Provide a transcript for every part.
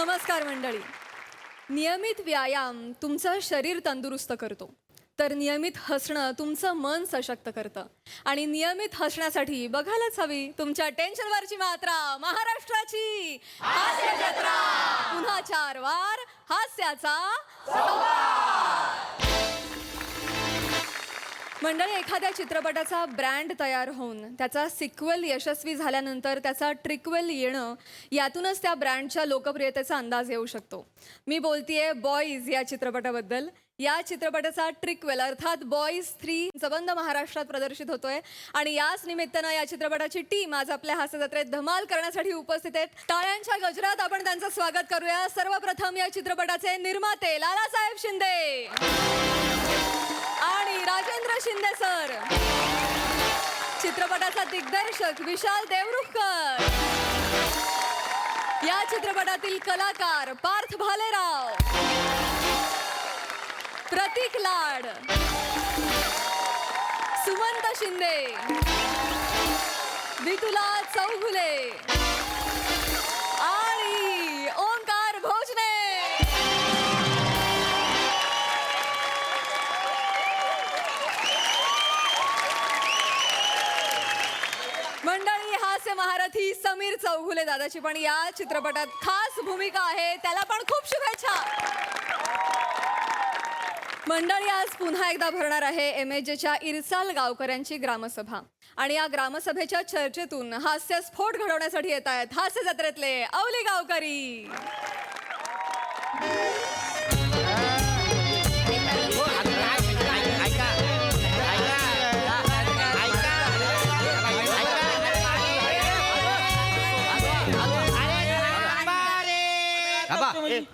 नमस्कार मंडळी. नियमित व्यायाम तुमचं शरीर तंदुरुस्त करतो, तर नियमित हसणं तुमचं मन सशक्त करतं. आणि नियमित हसण्यासाठी बघायलाच हवी तुमच्या टेन्शनवरची मात्रा, महाराष्ट्राची हास्य जत्रा. पुन्हा 4 वार हास्याचा मंडळी, एखाद्या चित्रपटाचा ब्रँड तयार होऊन त्याचा सिक्वेल यशस्वी झाल्यानंतर त्याचा ट्रिक्वेल येणं, यातूनच त्या ब्रँडच्या लोकप्रियतेचा अंदाज येऊ शकतो. मी बोलतेय बॉईज या चित्रपटाबद्दल. या चित्रपटाचा ट्रिक्वेल अर्थात बॉईज 3 सबंध महाराष्ट्रात प्रदर्शित होतोय आणि याच निमित्तानं या चित्रपटाची टीम आज आपल्या हास्य जत्रेत धमाल करण्यासाठी उपस्थित आहेत. टाळ्यांच्या गजरात आपण त्यांचं स्वागत करूया. सर्वप्रथम या चित्रपटाचे निर्माते लालासाहेब शिंदे आणि राजेंद्र शिंदे सर, चित्रपटाचा दिग्दर्शक विशाल देवरुखकर, या चित्रपटातील कलाकार पार्थ भालेराव, प्रतीक लाड, सुमंत शिंदे, वितुला चौगुले आणि ओंकार भोजने. मंडळी, हास्य महारथी समीर चौगुले दादाची पण या चित्रपटात खास भूमिका आहे. त्याला पण खूप शुभेच्छा. मंडळी, आज पुन्हा एकदा भरणार आहे MHJच्या इरसाल गावकऱ्यांची ग्रामसभा आणि या ग्रामसभेच्या चर्चेतून हास्यस्फोट घडवण्यासाठी येत आहेत हास्य जत्रेतले अवली गावकरी.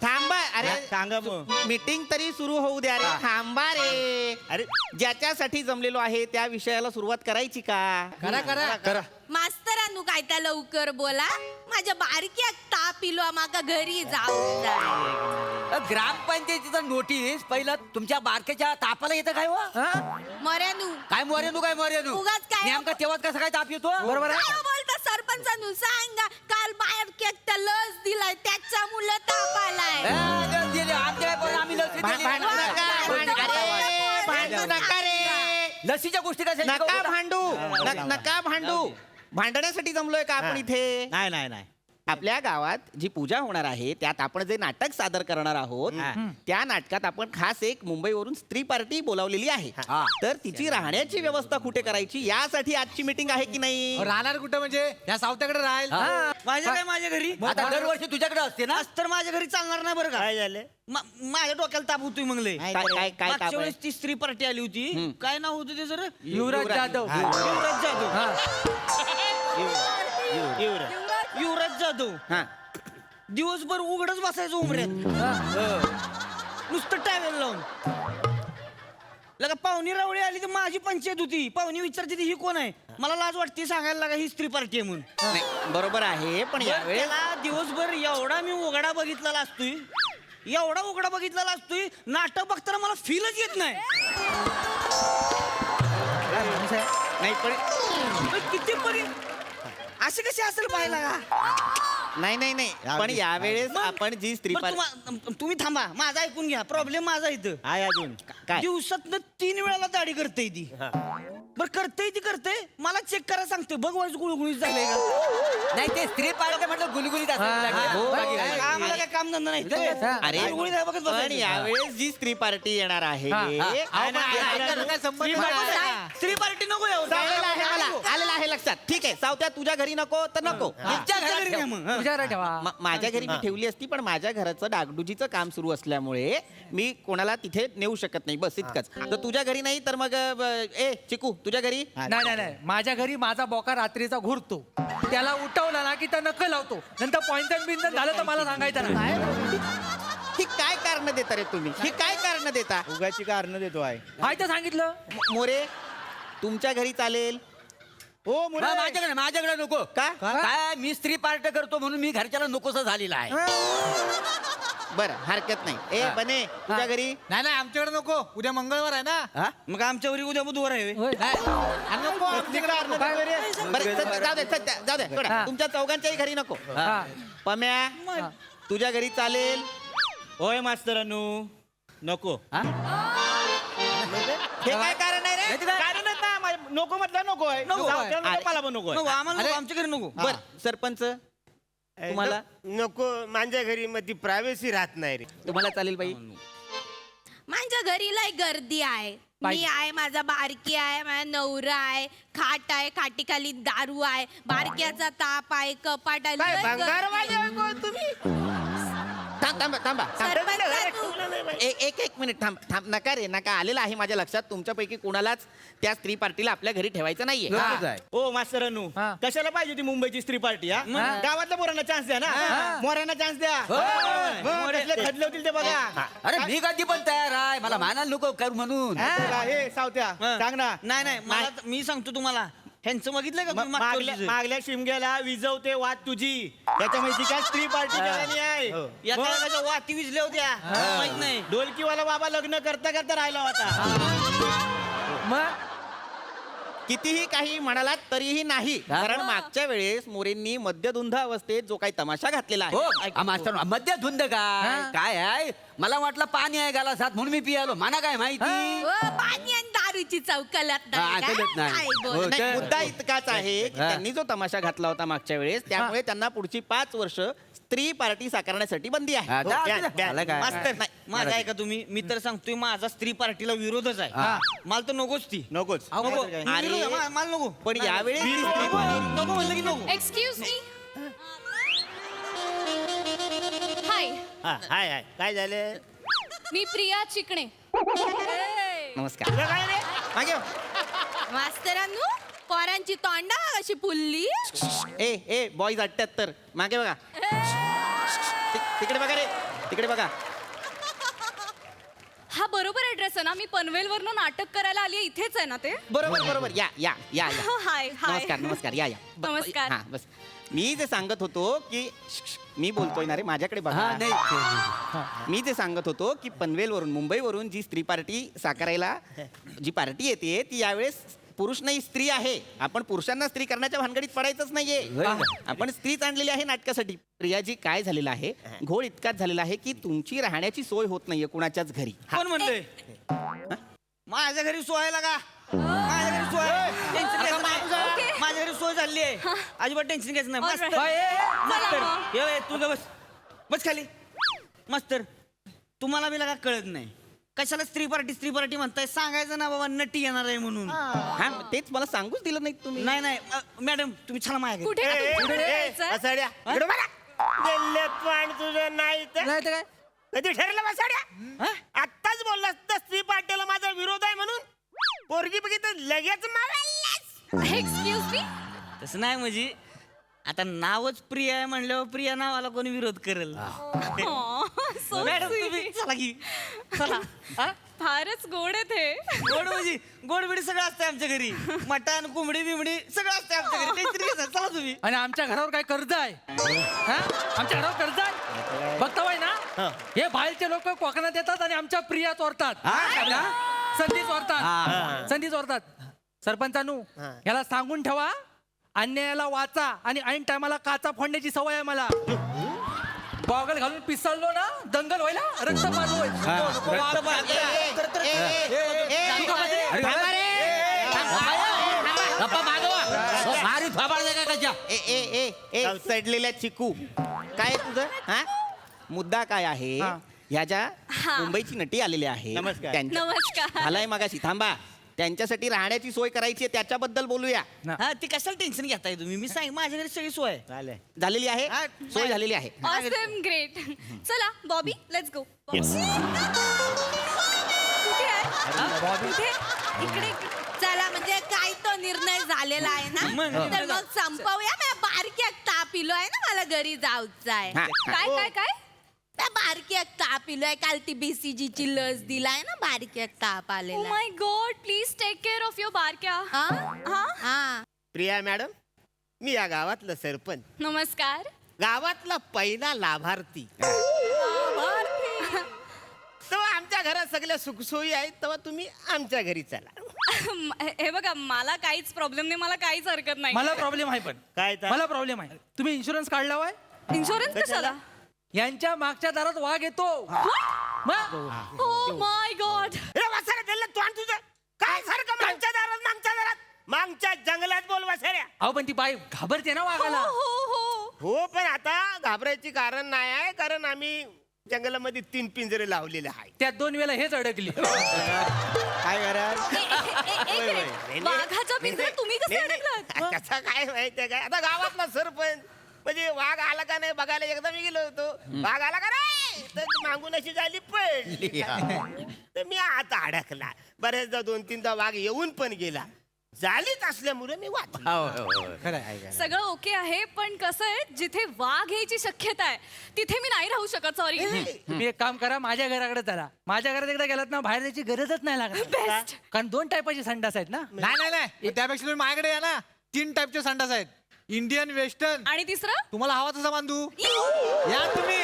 थांबा. अरे सांगा मीटिंग तरी सुरू होऊ द्या रे. थांबा रे. अरे ज्याच्यासाठी जमलेलो आहे त्या विषयाला सुरुवात करायची का? करा करा करा. मास्तरांनू काय त्या लवकर बोला. माझ्या बारक्या ताप इलो माका घरी जाऊ. ग्रामपंचायतीचा नोटीस पहिला तुमच्या बारकेच्या तापाला येतं काय वा? मऱ्यानू काय मरेनू उगाच काय? नेमका तेव्हाच कसा काय ताप येतो? बरोबर आहे. काय बोलता सरपंचानू? सांगा, काल बाहेर केक त्या लस दिलाय त्याच्या मुलं ताप आलाय. आम्ही भांडू नका रे. लसीच्या गोष्टी कशा नका भांडू. भांडण्यासाठी जमलोय का आपण इथे? नाही नाही नाही. आपल्या गावात जी पूजा होणार आहे त्यात आपण जे नाटक सादर करणार आहोत त्या नाटकात आपण खास एक मुंबईवरून स्त्री पार्टी बोलावलेली आहे. तर तिची राहण्याची व्यवस्था कुठे करायची यासाठी आजची मीटिंग आहे की नाही? राहणार कुठं म्हणजे या सावत्याकडे राहील. माझ्या घरी आता दरवर्षी तुझ्याकडे असते ना. तर माझ्या घरी चालणार नाही बरं का. काय झालं? माझ्या डोक्याला ताप होतोय मंगले. काय मागच्या ताप आहे? वेळेस ती स्त्री पार्टी आली होती. काय नाव होतं ते सर? युवराज जाधव. युवराज जाधव. हा. दिवसभर उघडच बसायचं उमऱ्यात, नुसतं टावेल लावून. लगा पाहुणी रावळी आली तर माझी पंचायत होती. पाहुणी विचारते ही कोण आहे. मला लाज वाटते सांगायला लागा ही स्त्री पार्टी आहे म्हणून. नाही, बरोबर आहे पण यावेळेस त्याला दिवसभर एवढा मी उघडा बघितलेला असतोय, एवढा उघडा बघितलेला असतोय, नाटक बघताना मला फीलच येत नाही. नाही पण किती परी असे कसे असेल पाहायला का? नाही पण यावेळेस आपण जी स्त्री बरं, तुम्ही थांबा, माझा ऐकून घ्या. प्रॉब्लेम माझा इथं आहे अजून काय? दिवसातनं 3 वेळाला दाढी करते ती. बरं करते मला चेक करा सांगते. बघ वाईज गुळगुळीत झालंय का? नाही ते स्त्री पार्टी म्हटलं गुलगुलीत आम्हाला काय काम धंदा नाही. अरे गुळगुळीत आहे बघत पण बसायचं. यावेळेस जी स्त्री पार्टी येणार आहे स्त्री पार्टी नको यावं. आलेला आहे लक्षात. ठीक आहे, सावत्या तुझ्या घरी नको तर नको. तुमच्या घरी घ्या मग. तुझ्याकडे ठेवा. माझ्या घरी मी ठेवली असती पण माझ्या घराचं डागडुजीचं काम सुरू असल्यामुळे मी कोणाला तिथे नेऊ शकत नाही. बस इतकंच. तर तुझ्या घरी नाही तर मग ए चिकू तुझ्या घरी? नाही माझ्या घरी माझा बोका रात्रीचा घुरतो. त्याला उठवला ना की त्या नक्क लावतो. नंतर पॉइंटन बिंटन झालं तर मला सांगायचं ना. ही काय कारण देता रे तुम्ही? ही काय कारण देता? उगाची कारण देतो आहे. हाय तर सांगितलं. मोरे तुमच्या घरी चालेल? हो मुळे माझ्याकडे नको. का? काय मी स्त्री पार्टी करतो म्हणून मी घरच्याला नकोसं झालेला आहे. बरं हरकत नाही. ए बने तुझ्या घरी? नाही आमच्याकडे नको. उद्या मंगळवार आहे ना. मग आमच्या घरी उद्या बुधवार आहे. बरं जाऊ दे सोडा. तुमच्या चौघांच्याही घरी नको. पम्या तुझ्या घरी चालेल? होय मास्तरानू नको हे काय कारण आहे रे? कारणच ना नको म्हटलं नको आहे नको आहे. जाऊ, नको, मला पण नको नको आहे. आम्हाला नको, आमच्या घरी नको बर सरपंच तुम्हाला नको माझ्या घरी मध्ये प्रायव्हसी राहत नाही रे. तुम्हाला चालेल बाई? माझ्या घरी लय गर्दी आहे. मी आहे, माझा बारकी आहे, माझा नवरा आहे, खाट आहे, खाटीखाली दारू आहे, बारक्याचा ताप आहे, कपाट आहे. काय लय भंगार गर्दी. वाले होय कोण तुम्ही? थांबा थांबा सरपंचानू. एक मिनिट थांब थांब नका रे नका. आलेलं आहे माझ्या लक्षात तुमच्यापैकी कोणालाच त्या स्त्री पार्टीला आपल्या घरी ठेवायचं नाहीये. गरज आहे. ओ मास्तरानू हा. कशाला पाहिजे ती मुंबईची स्त्री पार्टी हा गावातल्या पोरांना चान्स द्या ना मोऱ्यांना चान्स द्या मग कसले खदले होतील ते बघा. अरे मी कधी पण तयार आहे, मला मानायला नको करू म्हणून. हे सावत्या सांग ना. नाही नाही मला मी सांगतो तुम्हाला ह्यांचं बघितलं का तुम्ही मागच्या मागल्या वर्षीचं? मागल्या शिमग्याला विजवते वाद तुझी त्याच्यामुळे ती काय स्त्री पार्टी करायची आहे या मग काळाच्या वाती विजल्या होत्या माहित नाही ढोलकीवाला बाबा लग्न करता करता राहिला होता. मग कितीही काही म्हणालात तरीही नाही. कारण मागच्या वेळेस मोरेंनी मद्यधुंद अवस्थेत जो काही तमाशा घातलेला हो आहे मास्तर मध्य धुंद काय काय आहे, मला वाटलं पाणी आहे गालासात म्हणून मी पियालो, मला काय माहिती. पाणी आणि दारूची चौकलत हा, नाही का? कळत नाही. काय बोल- हो. नाही, तर- मुद्दा इतकाच आहे की हा. त्यांनी जो तमाशा घातला होता मागच्या वेळेस त्यामुळे त्यांना पुढची 5 वर्ष स्त्री पार्टी साकारण्यासाठी बंदी आहे. हा, हो, द्या, द्या. मला काय? मास्तर माझा ऐका तुम्ही मी तर सांगतोय माझा स्त्री पार्टीला विरोधच आहे मला तर नकोच ती नकोच नको अरे. विरोध आहे, मला नको पण यावेळेस ती स्त्री नको नको म्हणलं की नको एक्सक्यूज मी. हाय, हाय हाय काय झालं? मी प्रिया चिकणे. नमस्कार मागे हो. मास्तरांनो पोरांची तोंडा अशी फुलली. ए बॉईज 78 मागे बघा. तिकडे बघा रे तिकडे बघा. हा बरोबर ऍड्रेस आहे ना? मी पनवेलवरनं नाटक करायला आली इथेच आहे ना ते? बरोबर बरोबर या या या या हाय हाय. नमस्कार नमस्कार या या नमस्कार. हा बस मी जे सांगत होतो की मी बोलतोय ना रे माझ्याकडे बघा. हा नाही मी जे सांगत होतो की पनवेलवरून मुंबईवरून जी स्त्री पार्टी साकारायला जी पार्टी येते ती यावेळेस पुरुष नाही स्त्री आहे. आपण पुरुषांना स्त्री करण्याच्या भानगडीत पडायचंच नाहीये. आपण स्त्रीच आणलेली आहे नाटकासाठी. प्रियाजी काय झालेलं आहे घोळ इतकाच झालेला आहे की तुमची राहण्याची सोय होत नाहीये कुणाच्याच घरी. कोण म्हणलंय माझ्या घरी सोयाला का माझ्या घरी सोय टेन्शन घ्यायचं नाही. माझ्या घरी सोय झाली आहे अजिबात टेन्शन घ्यायचं नाही Alright. मास्तर मास्तर मग. ये तू ग बस खाली मास्तर तुम्हाला बी का कळत नाही कशाला स्त्री पार्टी म्हणताय सांगायचं ना बाबा नटी येणार आहे म्हणून हा तेच मला सांगूच दिलं नाही तुम्ही. नाही नाही मॅडम तुम्ही छान माझ्या घरी. कुठे कुठे जायचं? बसाड्या इकडं बघा. दिल्लीत पण तुझं नाही तर नाही तर काय? कधी ठरलं बसाड्या? आत्ताच बोललास तर स्त्री पार्टीला माझा विरोध आहे म्हणून पोरगी बघितलं लगेच मारायलास. Excuse me. तसं नाही म्हणजे आता नावच प्रिया आहे म्हणल्यावर प्रिया नावाला कोणी विरोध करेल सो मॅडम तुम्ही चला की चला हा? फारच गोड आहे ते. गोड म्हणजे गोडबिडी सगळं असतं आमच्या घरी मटण कोंबडी बिंबडी सगळं असतं आमच्या घरी टेन्शन घ्यायचं चला तुम्ही आणि आमच्या घरावर काय कर्ज आहे? हा? आमच्या घरावर कर्ज आहे? बघताय ना हे बाहेरचे लोक कोकणात येतात आणि आमच्या प्रिया चोरतात. संधी चोरतात संधी चोरतात. सरपंचानू याला सांगून ठेवा अन्यायाला वाचा आणि ऐन टायमाला काचा फोडण्याची सवय आहे मला. गॉगल घालून पिसळलो ना दंगल व्हायला रक्त पाजू होईल. सडलेल्या चिकू काय तुझं हा मुद्दा काय आहे? ह्या ज्या मुंबईची नटी आलेली आहे नमस्कार. नमस्कार. झालाय मागाशी थांबा. त्यांच्यासाठी राहण्याची सोय करायची आहे त्याच्याबद्दल बोलूया. हा ती कशाला टेन्शन घेताय तुम्ही मी सांग माझ्या घरी सगळी सोय आहे. चालेल. झालेली आहे हा, सोय झालेली आहे. Awesome great. चला बॉबी लेट्स गो. कुठे आहे? कुठे? इकडे. चला म्हणजे काय तो निर्णय झालेला आहे ना मग. तर मग संपवूया. मी बारक्यात ताप इलो आहे ना मला घरी जाऊचं आहे. हा, काय काय काय? त्या बारक्यात ताप इलोय काल ती BCG ची लस दिलाय ना बारक्यात ताप ओ आलेला. My God please take care of your बारक्या. हा? हा हा. प्रिया मॅडम मी या गावातलं सरपंच नमस्कार. गावातला पहिला लाभार्थी. तेव्हा आमच्या घरात सगळ्या सुखसोयी आहेत तेव्हा तुम्ही आमच्या घरी चला. हे बघा मला काहीच प्रॉब्लेम नाही. मला काहीच हरकत नाही. मला प्रॉब्लेम आहे पण काय तर? मला प्रॉब्लेम आहे. तुम्ही इन्शुरन्स काढला होय? इन्शुरन्स कशाला? यांच्या मागच्या दारात वाघ येतो मग ओ माय गॉड रे वासऱ्या दिलं तू आणि तुझं काय सारखं मागच्या जंगलात बोल वासऱ्या. अहो पण ती बाई घाबरते ना वाघाला. हो पण आता घाबरायची कारण नाही आहे, कारण आम्ही जंगलामध्ये 3 पिंजरे लावलेले आहेत. त्यात 2 वेळा हेच अडकली. काय कराल वाघाच्या पिंजऱ्यात तुम्ही कसे नाही, अडकलात? नाही. कसं काय माहितीये काय, आता गावातला सरपंच म्हणजे वाघ आला का नाही बघायला एकदा मी गेलो होतो. वाघ आला का नाही तर मागून अशी झाली पडली. तर मी आता अडकला. बऱ्याचदा 2-3दा वाघ येऊन पण गेला. झालीच असल्यामुळे मी वाचलो. सगळं ओके आहे पण कसं आहे जिथे वाघ यायची शक्यता आहे तिथे मी नाही राहू शकत. सॉरी. तुम्ही एक काम करा, माझ्या घराकडे चला. माझ्या घरात एकदा गेलात ना बाहेर जायची गरजच नाही लागत. कारण 2 टायपाचे संडास आहेत ना. नाही त्यापेक्षा तुम्ही माझ्याकडे या ना. 3 टाईपचे संडास आहेत, इंडियन, वेस्टर्न. आणि तिसरं तुम्हाला हवा तसा बांधू. या तुम्ही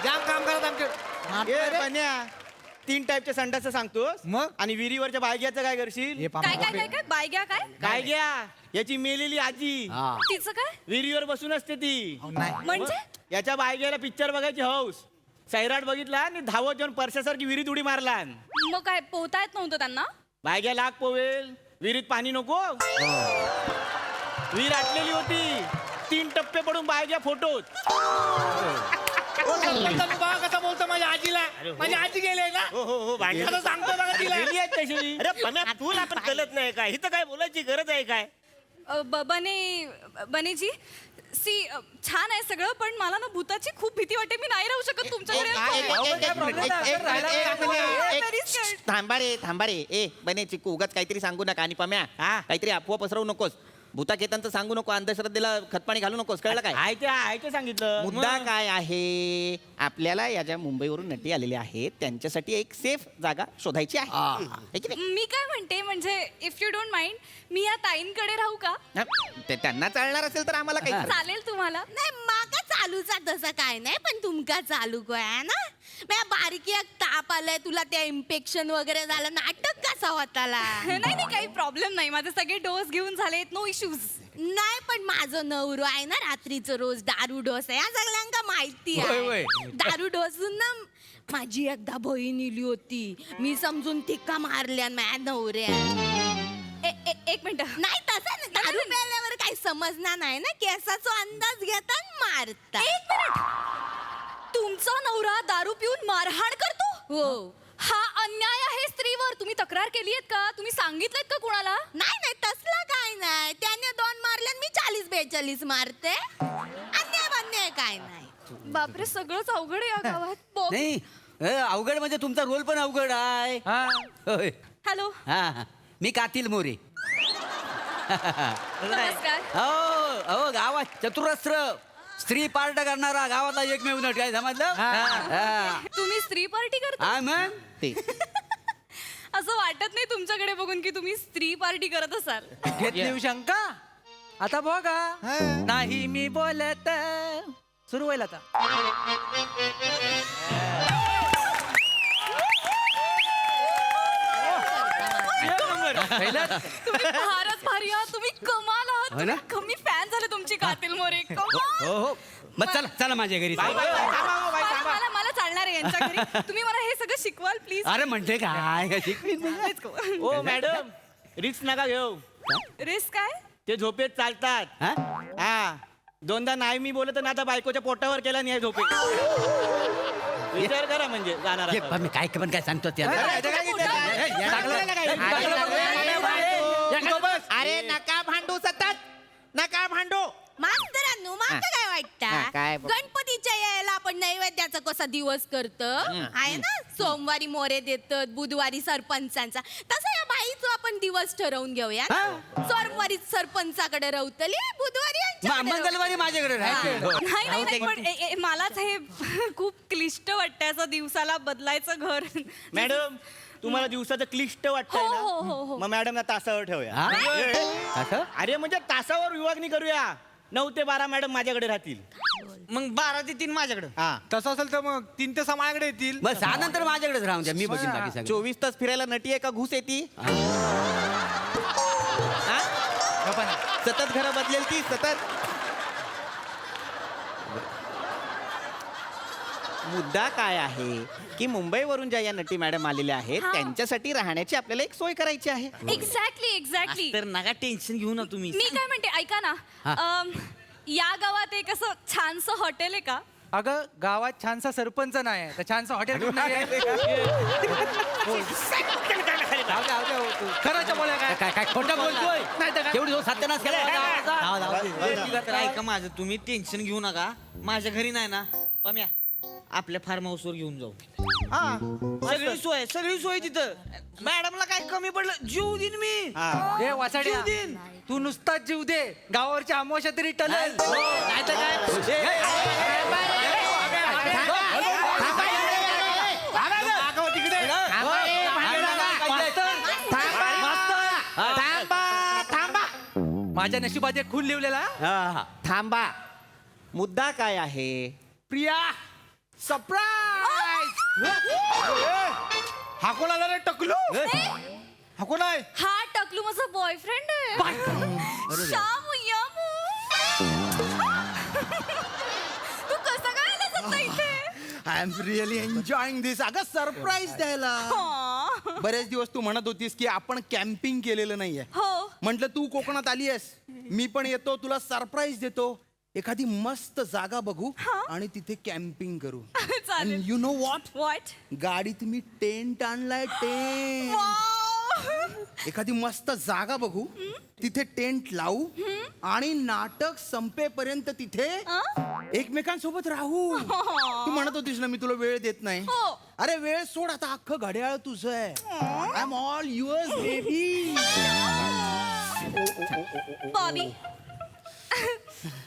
जाम काम करत आमच्या. 3 टाईपचे संडास सांगतो मग? आणि विहिरीवरच्या बायग्याचं काय करशील? हे काय काय काय काय बायग्या काय काय घ्या याची मेलेली आजी तिचं काय विहिरीवर बसून असते ती. म्हणजे याच्या बायग्याला पिक्चर बघायची हौस. सैराट बघितला आणि धावत जाऊन परशासारखी विहिरीत उडी मारला. मग काय पोहता येत नव्हतं त्यांना? बायग्या लाग पोवेल, विहिरीत पाणी नको. विहीर आटलेली होती. 3 टप्पे पडून बायग्या फोटोत. कसा बोलतो माझ्या आजीला. माझी आजी गेले ना. हो भांडण आता सांगतो बघा तिला. गेली आहेत तशी. अरे पम्या तुला पण कळत नाही काय, इथं काय बोलायची गरज आहे काय. बनेजी सी छान आहे सगळं पण मला ना भूताची खूप भीती वाटते. मी नाही राहू शकत थांबा रे. ए बने चिकू उगाच काहीतरी सांगू नका. आणि पम्या काहीतरी अफवा पसरवू नकोस. भूता केतांचं सांगू नको. अंधश्रद्धेला खतपाणी घालू नकोस. कळलं काय? आहे ते सांगितलं. मुद्दा काय आहे, आपल्याला या ज्या मुंबईवरून नटी आलेल्या आहेत त्यांच्यासाठी एक सेफ जागा शोधायची आहे. है की नाही? मी काय म्हणते म्हणजे इफ यू डोंट माइंड मी या ताईंकडे राहू का? ते त्यांना चालणार असेल तर आम्हाला काही चालेल तुम्हाला? नाही माका चालूचा तसं काय नाही पण तुमका चालू काय ना. माझ्या बारकी एक ताप आलाय, तुला त्या इन्फेक्शन वगैरे झालं, नाटक कसा होताला. नाही काही प्रॉब्लेम नाही. माझे सगळे डोस घेऊन झालेत. No issues. नाही पण माझं नवरो आहे ना रात्रीचं रोज दारू डोस आहे. या सगळ्यांका माहिती आहे. दारू डोसून ना माझी एकदा बहीण इली होती. मी समजून तिका मारल्या माझ्या नवऱ्या. एक मिनिट. नाही तसं नाही. दारू प्यायल्यावर काही समजणार नाही ना. केसाचा अंदाज घेता मारता. एक मिनिट. तुमचा नवरा दारू पिऊन मारहाण करतो? हो. हा अन्याय आहे स्त्रीवर. तुम्ही तक्रार केली आहेत का? तुम्ही सांगितलं का कुणाला? नाही तसला काय नाही. त्याने 2 मारल्यान मी 40-42 मारते. अन्याय काय नाही. बापरे सगळंच अवघड आहे या गावात. नाही अवघड म्हणजे तुमचा रोल पण अवघड आहे. होय. हॅलो हा मी कातील मोरे. नमस्कार. हो गावात चतुरस्र स्त्री पार्ट करणारा गावातला एकमेव नट. काय समजलं? तुम्ही स्त्री पार्टी करता? हा मग ते असं वाटत नाही तुमच्याकडे बघून की तुम्ही स्त्री पार्टी करत असाल. घेतली शंका. आता बघा. नाही मी बोलत. सुरू होईल आता. तुम्ही फारच भारी आहात. तुम्ही कमाल आहात. हो ना? मी फॅन झाले तुमची कातील मोरे. कमाल. हो मग चला चला माझ्या घरी. मला चालणार आहे यांच्या घरी. तुम्ही मला हे सगळं शिकवाल प्लीज. अरे म्हणते काय शिकवीन. ओ मॅडम रिक्स नका घेऊ. रिस्क काय? ते झोपेत चालतात. हा? हा 2दा नाही मी बोलत ना आता बायकोच्या पोटावर केला नाही झोपेत. विचार करा म्हणजे जाणार ये, पण मी काय पण काय सांगतो त्या. अरे नका भांडू सतत. नका भांडू. मास्तरांनो माका काय हा, काय वाटतं गणपतीच्या यायला आपण नैवेद्याचा कसा दिवस करतो आहे ना. सोमवारी मोरे देतात, बुधवारी सरपंचांचा. तसं या बाईचा आपण दिवस ठरवून घेऊया ना. सोमवारी सरपंचाकडे रवतली, बुधवारी यांच्याकडे मंगळवारी माझ्याकडे राहायचं. नाही पण मलाच हे खूप क्लिष्ट वाटतं असं दिवसाला बदलायचं घर. मॅडम तुम्हाला दिवसाचं क्लिष्ट वाटतंय हो, हो, हो, ना हो. मग मॅडम तासावर ठेवूया. हा? असं? अरे म्हणजे तासावर विभागणी करूया. 9 ते 12 मॅडम माझ्याकडे राहतील. मग 12 ते 3 माझ्याकडे. हा तसं असेल तर मग 3 ते 6 माझ्याकडे येतील. मग 6 नंतर माझ्याकडेच राहून द्या. मी बघीन बाकी सगळं. 24 तास फिरायला नटी आहे का घुस येते? सतत घरं बदलेल ती सतत. मुद्दा काय आहे की मुंबईवरून ज्या या नटी मॅडम आलेल्या आहेत त्यांच्यासाठी राहण्याची आपल्याला एक सोय करायची आहे. एक्झॅक्टली तर नका टेन्शन घेऊ ना तुम्ही. मी काय म्हणते ऐका ना या गावात एक असं छानसं हॉटेल आहे का? अगं गावात छानसा सरपंच नाही आहे तर छानसा हॉटेल कुठं नाही आहे? खरंच बोला काय काय काय खोटं बोलतोय नाही तर काय? केवढी सत्यानाश केला माझा. तर ऐका माझं, तुम्ही टेन्शन घेऊ नका. माझ्या घरी नाही ना पम्या, आपल्या फार्म हाऊस वर घेऊन जाऊ. सगळी सोय तिथं. मॅडमला काय कमी पडलं जीव देईन मी. हे वाचाड्या जीव देईन. तू नुसताच जीव दे गावावरची अमावस्या तरी टलेल. नाहीतर काय माझ्या नशिबात एक खून लिवलेला. थांबा, मुद्दा काय आहे? प्रिया सरप्राईज. हा कोण आला रे टकलू? हा कोण आहे? हा टकलू माझा बॉयफ्रेंड आहे. श्यामू यामू. तू कसा काय आलास आता इथे? आय एम रिअली एन्जॉईंग दिस. अगं सरप्राईज द्यायला. हा. बरेच दिवस तू म्हणत होतीस की आपण कॅम्पिंग केलेलं नाहीये. हो. म्हटलं तू कोकणात आली आहेस, मी पण येतो, तुला सरप्राईज देतो. एखादी मस्त जागा बघू आणि तिथे कॅम्पिंग करू. चालेल. You know what, What? गाडीत मी टेंट आणलाय, टेंट. Wow. एखादी मस्त जागा बघू, तिथे टेंट लावू आणि नाटक संपेपर्यंत तिथे एकमेकांसोबत राहू. तू म्हणत होतीस ना मी तुला वेळ देत नाही. हो. अरे वेळ सोड, आता अख्खं घड्याळ तुझं आहे. I am all yours baby. Bobby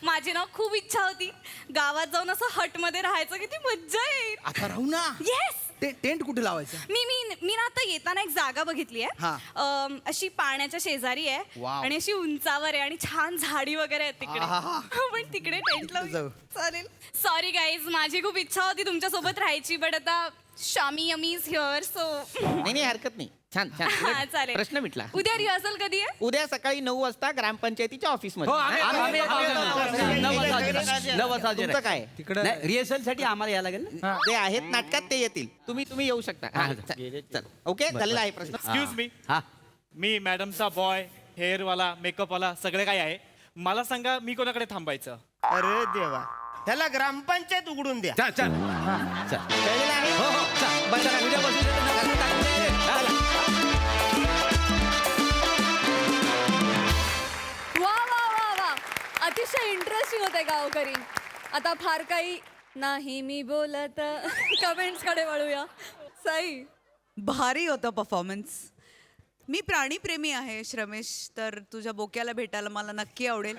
माझी ना खूप इच्छा होती गावात जाऊन असं हट मध्ये राहायचं. किती मज्जा येईल. आता राहू ना. येस. टेंट कुठे लावायचं? मी ना आता येताना एक जागा बघितली हा. आहे. अशी पाण्याच्या शेजारी आहे वाव. आणि अशी उंचावर आहे आणि छान झाडी वगैरे आहेत तिकडे. आहा. पण तिकडे टेंट जाऊ. लावू. चालेल. सॉरी गाईज, माझी खूप इच्छा होती तुमच्या सोबत राहायची, बट आता Shami yummy is here so. नाही हरकत नाही. छान छान. उलट चालेल. प्रश्न मिटला. उद्या रिहर्सल कधी आहे? उद्या सकाळी 9 वाजता ग्रामपंचायतीच्या ऑफिसमध्ये. हो, आम्ही तुमचं काय? रिहर्सल साठी आम्हाला यायला लागेल ना? ते आहेत नाटकात, ते येतील. तुम्ही येऊ शकता. हा, चल. ओके, झालेला आहे प्रश्न. एक्सक्यूज मी, हा मी मॅडमचा बॉय, हेअरवाला, मेकअपवाला सगळे काही आहे. मला सांगा मी कोणाकडे थांबायचं? अरे देवा, त्याला ग्रामपंचायत उघडून द्या. कळलेलं आहे? हो हो चल. बरं, चला, उद्या बसू. वा वा वा वा, अतिशय इंटरेस्टिंग होते गावकरी. आता फार काही नाही मी बोलत. कमेंट्स कडे वळूया. सई, भारी होतं परफॉर्मन्स. मी प्राणीप्रेमी आहे श्रमेश, तर तुझ्या बोक्याला भेटायला मला नक्की आवडेल.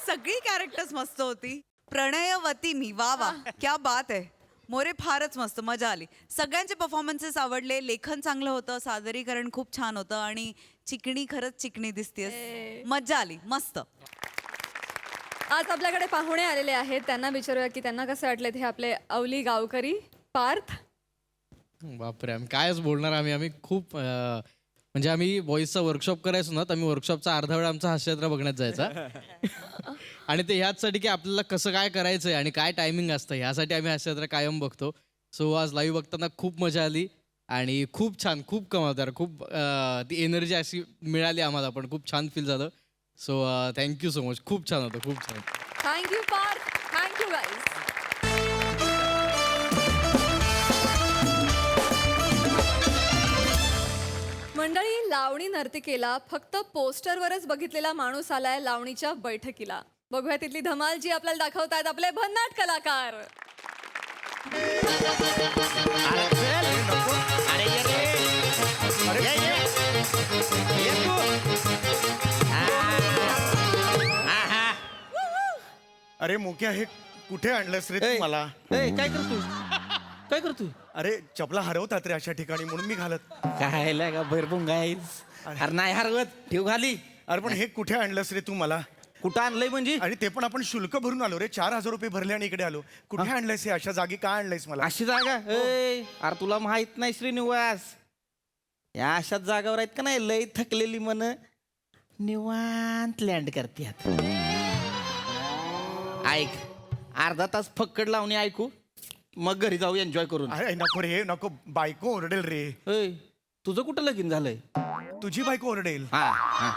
सगळी कॅरेक्टर्स मस्त होती. प्रणयवती मी, वा वा, क्या बात आहे. मोरे फारच मस्त, मजा आली. सगळ्यांचे परफॉर्मन्सेस आवडले. लेखन चांगलं होतं, सादरीकरण खूप छान होतं आणि चिकणी खरंच चिकणी दिसतेस. मजा आली, मस्त. आज आपल्याकडे पाहुणे आलेले आहेत, त्यांना विचारूया की त्यांना कसे वाटलेत हे आपले अवली गावकरी. पार्थ, बापरे, आम्ही कायच बोलणार. आम्ही खूप म्हणजे आम्ही व्हॉइसचा वर्कशॉप करायचो ना, तर आम्ही वर्कशॉपचा अर्धा वेळ आमचा हास्यजत्रा बघण्यात जायचा. आणि ते ह्याचसाठी की आपल्याला कसं काय करायचं आहे आणि काय टायमिंग असतं ह्यासाठी आम्ही हास्यजत्रा कायम बघतो. सो आज लाईव्ह बघताना खूप मजा आली आणि खूप छान, खूप कमावदार, खूप ती एनर्जी अशी मिळाली आम्हाला, पण खूप छान फील झालं. So thank you so much. खूप छान होतं, खूप छान. Thank you Parth, thank you guys. मंडळी, लावणी नर्तिकेला फक्त पोस्टरवरच बघितलेला माणूस आलाय लावणीच्या बैठकीला. बघूया तिथली धमाल जी आपल्याला दाखवतायत आपले भन्नाट कलाकार. अरे मोक्या, हे कुठे आणलंस रे तू मला? काय करतो? काय करतोय? अरे चपला हरवतात रे अशा ठिकाणी, म्हणून मी घालत. काय का भरपूर गाईस? अरे नाही हरवत, ठेव खाली. अरे पण हे कुठे आणलंस रे तू मला? कुठं आणलंय म्हणजे? आणि ते पण आपण शुल्क भरून आलो रे. 4,000 रुपये भरले आणि इकडे आलो. कुठे आणलंयस हे? अशा जागी का आणलंयस मला? अशी जागा? अरे तुला माहित नाही श्रीनिवास, या अशाच जागावर आहेत का नाही लय थकलेली मन निवांत लँड करते. ऐक, अर्धा तास फक्कड लावणी ऐकू, मग घरी जाऊ एन्जॉय करून. अरे नको रे नको, बायको ओरडेल रे. ऐ, तुझं कुठं लगीन झालंय? तुझी बायको ओरडेल. हा हा.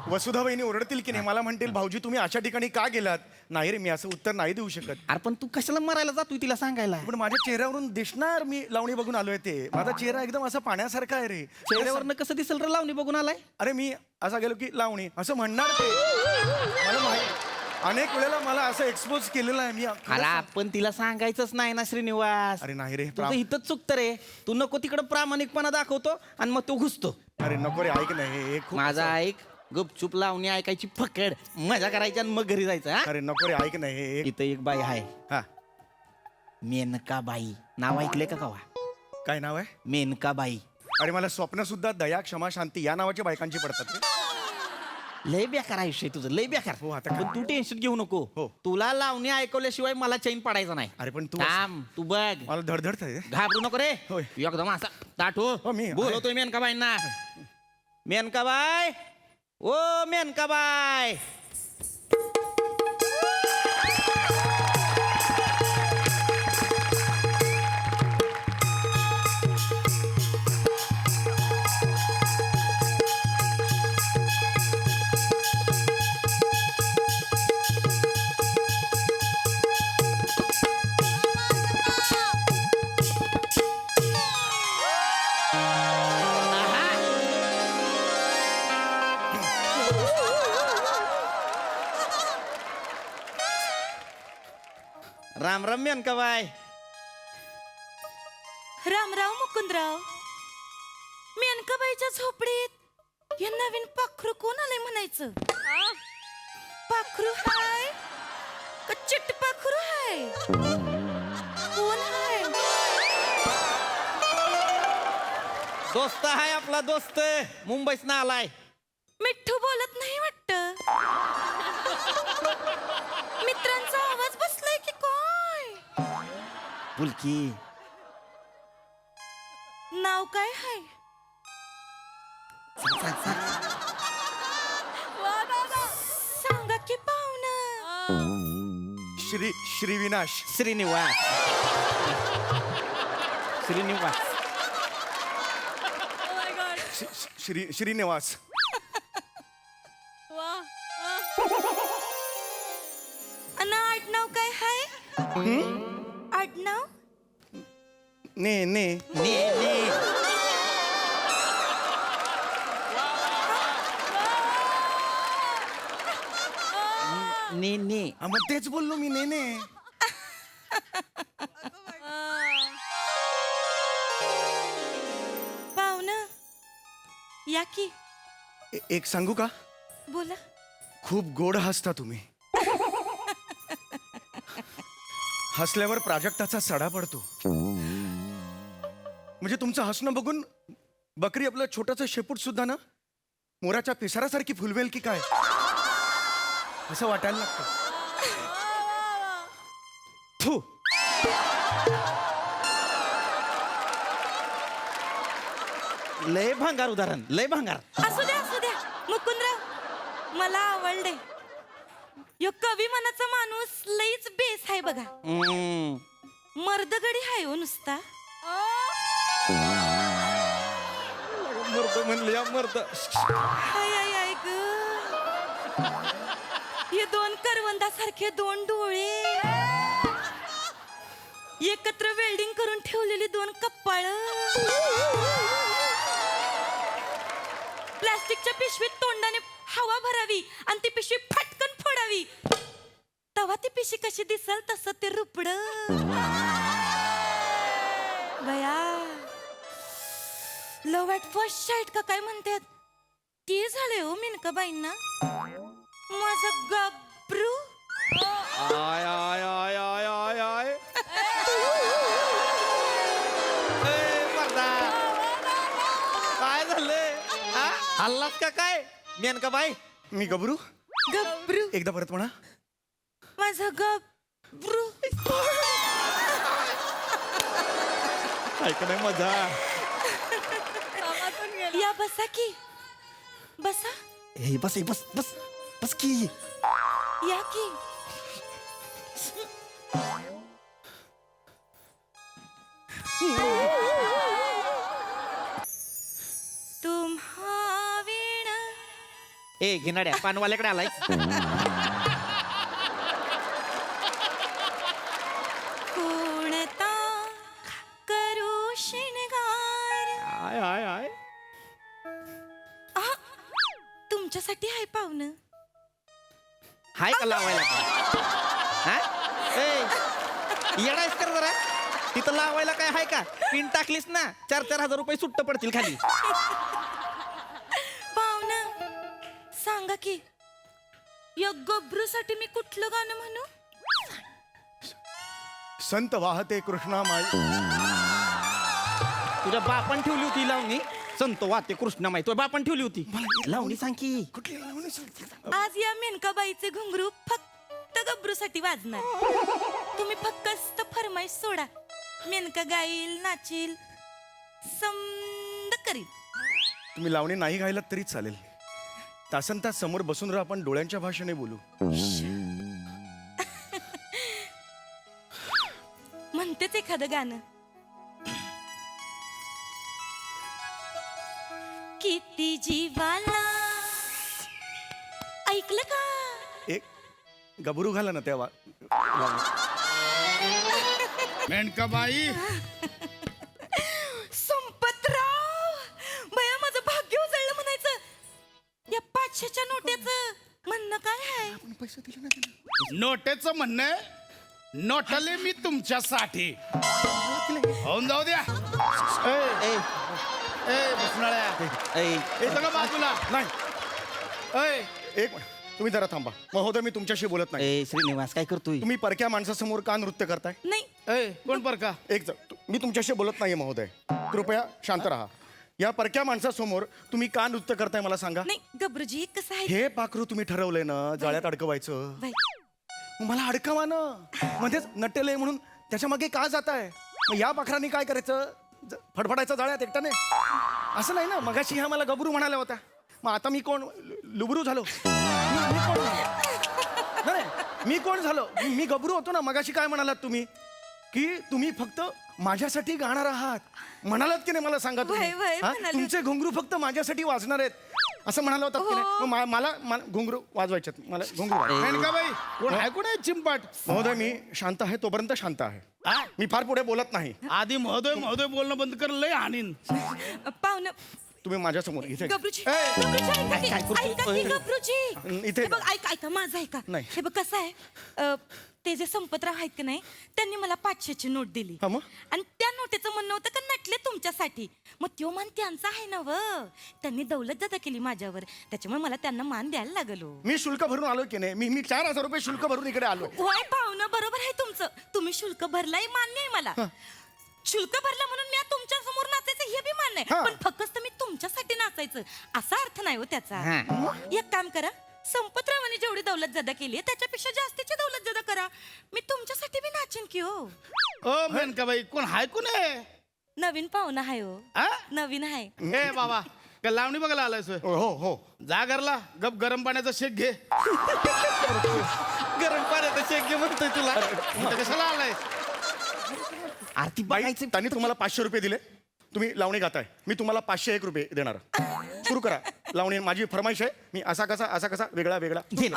वसुधा वहिनी ओरडतील की नाही, मला म्हणतील भाऊजी तुम्ही अशा ठिकाणी का गेलात. नाही रे, मी असं उत्तर नाही देऊ शकत. अरे पण तू कशाला मरायला जातोय तिला सांगायला? पण माझ्या चेहऱ्यावरून दिसणार मी लावणी बघून आलोय ते. माझा चेहरा एकदम असा पाण्यासारखा आहे रे. चेहऱ्यावरनं कसं दिसेल रे लावणी बघून आलाय? अरे मी असा गेलो की लावणी असं म्हणणार ते. मला माहिती, अनेक वेळेला मला असं एक्सपोज केलेलं आहे मी. अरे आपण तिला सांगायचंच नाही ना श्रीनिवास. अरे नाही रे, तुझं इथंच चुकतं रे. तू नको तिकडं प्रामाणिकपणा दाखवतो आणि मग तो घुसतो. अरे नको रे, ऐक नाही हे खूप. माझा ऐक, गुपचूप लावणी ऐकायची, फकड मजा करायची आणि मग घरी जायचं. हा? अरे नको रे, ऐक नाही हे. इथं एक बाई आहे, हा, मेनकाबाई. नाव ऐकलंय का कवा? काय नाव आहे? मेनकाबाई. अरे मला स्वप्न सुद्धा दया, क्षमा, शांती या नावाच्या बायकांची पडतात रे. लय बेकार आयुष्य आहे तुझं, लय बेकार. हो, आता काय? पण तू टेन्शन घेऊ नको. हो. तुला लावणी ऐकवल्याशिवाय मला चैन पडायचा नाही. अरे पण तू थांब, तू बघ, मला धडधडत आहे. घाबरू नको रे. होय. एकदम असा ताठो. हो, मी आहे. बोलवतोय मेनकाबाईंना. मेनकाबाई, ओ मेनकाबाई. राम राम मेनकाबाई. रामराव मुकुंदराव, मेनकाबाईच्या झोपडीत हे नवीन पाखरू कोण आलंय म्हणायचं? पाखरू हाय का चिट्ट पाखरू हाय? कोण हाय? दोस्त आहे आपला, दोस्त मुंबईस ना आलाय. मिठ्ठू बोलत नाही वाटत. मित्रांचा आवाज बसलाय की काय? बुलकी. नाव काय हाय? सांगा की पाहुणं. श्रीविनाश. श्रीनिवास. श्रीनिवास. श्रीनिवास. आणि आडनाव काय हाय? आडनाव? ने ने ने ने. ने ने. हा, मग तेच बोललो मी, ने ने. पाहुणं या की. एक सांगू का? बोला. खूप गोड हसता तुम्ही. हसल्यावर प्राजक्ताचा सडा पडतो. म्हणजे तुमचं हसणं बघून बकरी आपलं छोटंसं शेपूट सुद्धा ना मोराच्या पिसारासारखी फुलवेल की काय असं वाटायला लागतं. थू. लय भांगार उदाहरण, लय भांगार. असू द्या मुकुंदराव, मला आवडले. यो कवी मनाचा माणूस लईच बेस आहे बघा. मर्दगडी हाय हो नुसता. मर्द म्हणले मर्द. हाय आय आय ग. हे दोन करवंदासारखे दोन डोळे, एकत्र वेल्डिंग करून ठेवलेली दोन कप्पाळ, प्लास्टिकच्या पिशवीत तोंडाने हवा भरावी आणि ती पिशवी फटकन फोडावी, तेव्हा ती पिशवी कशी दिसल तसं ते रुपड. बया, लव ॲट फर्स्ट साईट का काय म्हणतात ते झाले हो मेनकाबाईंना. माझा गब्रू. आय आय आय आय आय आय. काय झालंय? हल्लात का काय मेनकाबाई? मी गबरू. गब्रू. एकदा परत म्हणा. माझा गब्रू. ऐक नाही मजा. या बसा की, बसा. हे बस बस बस बस की. या की. तुम्हा वीण ए घेणाड्या पानवाल्याकडे आलाय. कोणता करू शिणगार. आय आय आय आहा, तुमच्यासाठी आहे पाहुणं. हाय का लावायला का? हा? ए, येडायस कर जरा. तिथं लावायला काय हाय का? पिन टाकलीस ना 4,000 रुपये सुट्ट पडतील खाली. पाहुणं सांगा की या गब्रूसाठी मी कुठलं गाणं म्हणू? संत वाहते कृष्णा माई. तुझ्या बापान ठेवली होती लावणी. संत वाते कृष्णा माहिती तुझ्या बापान ठेवली होती लावणी. सांग की कुठली लावणी सांगते? आज या मेनकाबाईचे घुंगरू फक्त गब्रूसाठी वाजणार. तुम्ही फक्त फरमाईश सोडा. मेनका गाईल, नाचील, समद करील. तुम्ही लावणी नाही गायलात तरी चालेल. तासन तास समोर बसून राहा, आपण डोळ्यांच्या भाषेने बोलू. म्हणतेच एखादं गाणं. किती जीवाला ऐकलं का? एक गबरू घाला ना तेव्हा. मेनकाबाई संपतराव बया माझं भाग्य उजळलं म्हणायचं. या 500च्या नोट्याचं म्हणणं काय आहे? नोटेचं म्हणणं आहे, नोटले मी तुमच्यासाठी. होऊन जाऊ द्या. ए, ए बसणाऱ्या ए, येतं का बाजूला? नाही, ए एक मिनिट. तुम्ही जरा थांबा महोदय, मी तुमच्याशी बोलत नाही. ए श्रीनिवास काय करतोय? तुम्ही परक्या माणसासमोर का नृत्य करताय? नाही ए कोण पर का? मी तुमच्याशी बोलत नाहीये महोदय, कृपया शांत राहा. या परक्या माणसासमोर तुम्ही का नृत्य करताय मला सांगा. नाही गब्रूजी कसं आहे? हे पाखरू तुम्ही ठरवलंय ना जाळ्यात अडकवायचं. बाई, मग मला अडकावा ना. मध्येच नटेलय म्हणून त्याच्या मागे का जाताय? मग या पाखरांनी काय करायचं? फडफडायचं जाळ्यात एकट्याने? असं नाही ना. मगाशी ह्या मला गबरू म्हणाल्या होता. मग आता मी कोण? लुबरू झालो? मी कोण झालो? नाही, मी कोण झालो? मी गबरू होतो ना. मगाशी काय म्हणालात तुम्ही? की तुम्ही फक्त माझ्यासाठी गाणार आहात म्हणालात की नाही? मला सांगा तुम्ही. वय, वय हा? म्हणाले. तुमचे घुंगरू फक्त माझ्यासाठी वाजणार आहेत असं म्हणाला होतात की नाही? मग मला घुंगरू वाजवायचे. मला घुंगरू वाजवायचे. मेनकाबाई कोण आहे? कोण आहे चिंपाट? महोदय मी शांत आहे, तोपर्यंत शांत आहे. मी फार पुढे बोलत नाही. आधी महोदय महोदय बोलणं बंद कर, लय आणीन. पाहुणं तुम्ही माझ्यासमोर इथे गब्रूजी ए, गब्रूजी, ऐका की, काय करतो? ऐका की गब्रूजी. इथे हे बघ ऐका माझं ऐका. नाही. हे बघ कसं आहे, ते जे संपतराव आहेत की नाही त्यांनी मला 500ची नोट दिली हा मग? आणि त्या नोटेचं म्हणणं होतं का नटले तुमच्यासाठी. मग त्यो मान त्यांचा आहे ना व. त्यांनी दौलत जादा केली माझ्यावर, त्याच्यामुळे मला त्यांना मान द्यायला लागलो. मी शुल्क भरून आलो की नाही? मी 4,000 रुपये शुल्क भरून इकडे आलो. होय पाहुणं बरोबर आहे तुमचं. तुम्ही शुल्क भरलाय मान्य आहे मला. शुल्क भरलं म्हणून मी तुमच्या समोर नाचायचं हे बी मान्य आहे. हा. पण फक्त मी तुमच्यासाठी नाचायचं असा अर्थ नाही हो त्याचा. हा. एक काम करा, संपतरावांनी जेवढी दौलत जदा केली त्याच्यापेक्षा जास्तीची दौलत जदा करा. मी तुमच्यासाठी बी नाचेन की हो. ओ मेनकाबाई कोण आहे? कोण आहे? नवीन पाहुणा आहे हो. आ? नवीन आहे. ए बाबा का लावणी बघायला आलायस? हो हो. जा घरला, गप गरम पाण्याचा शेक घे. गरम पाण्याचा शेक घे म्हणतोय तुला. इथं कशाला आलायस? आरती बाई बघायची. त्यांनी तुम्हाला 500 रुपये दिले, तुम्ही लावणी गाताय. मी तुम्हाला 501 रुपये देणार. सुरू करा लावणी. माझी फरमाईश आहे. मी असा कसा वेगळा वेगळा. ही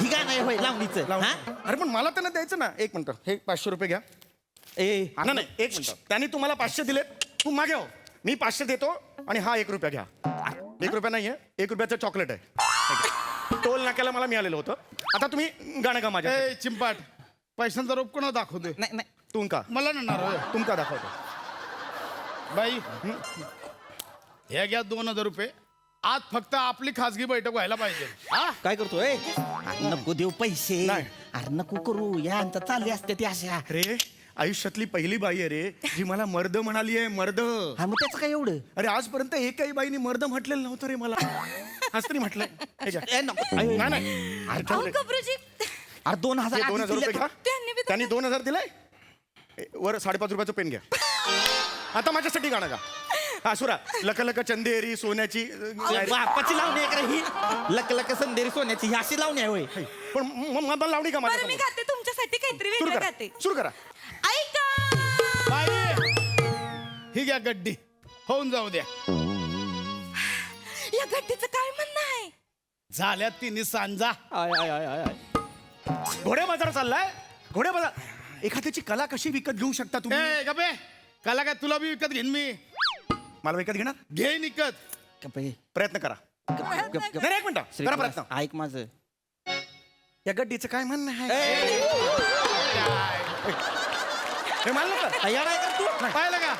गाणं आहे होय लावणीचं. लावणी. हा? अरे पण मला त्यांना द्यायचं ना. एक मिनिट, हे 500 रुपये घ्या. ए नाही एक मिनिट. त्यांनी तुम्हाला 500 दिले, तू मागे हो. मी 500 देतो आणि हा 1 रुपया घ्या. 1 रुपया नाहीये, 1 रुपयाचं चॉकलेट आहे. टोल नाक्याला मला मिळालेलं होतं. आता तुम्ही गाणं गा माझ्या. ए चिंपाट, पैशांचा रोप कोणा दाखवते? नाही नाही तुमका मला नणार होय. तुमका दाखवतो. बाई हे घ्या 2,000 रुपये. आज फक्त आपली खासगी बैठक व्हायला पाहिजे. हा काय करतोय? अरे नको देऊ पैसे. नाही. अरे नको करू. यांचा चालले असते ती अशा. अरे आयुष्यातली पहिली बाई आहे रे जी मला मर्द म्हणाली आहे. मर्द. हा मग त्याचं काय एवढं? अरे आजपर्यंत एकही बाईनी मर्द म्हटलेलं नव्हतं रे मला. आज तरी म्हटलंय. हे घ्या. ए, नको. नाही नाही. अरे अहो ठेवले. गब्रूजी अरे 2,000 हे 2,000 रुपये घ्या. त्यांनी बी त्यांनी 2,000 दिलाय. वर 5.5 रुपयाचं पेन घ्या. आता माझ्यासाठी गाणं गा. हा सुरा. लक लक चंदेरी सोन्याची. बापाची लावणी आहे का ही? लक लक संदेरी सोन्याची ही अशी लावणी आहे होय. पण मला लावणी का बरं मी माझ्या? गाते तुमच्या तुमच्यासाठी काहीतरी सुरू वेगळं करा गाते सुरू करा. ऐका बाई ही घ्या गड्डी होऊन जाऊ द्या. या गड्डीचं काय म्हणणं आहे? झाल्या तिन्ही सांजा. घोडे बाजार चाललाय घोडे बाजार. एखाद्याची कला कशी विकत घेऊ शकता तुम्ही? ए गबे काला काय तुला बी विकत घेईन मी. मला विकत घेणार? घेईन विकत. प्रयत्न करा. नाही, एक मिनिट करा प्रयत्न. ऐक माझं. या गड्डीचं काय म्हणणं आहे? हे मानलं का? तयार आहे का तू? पाहिलं का?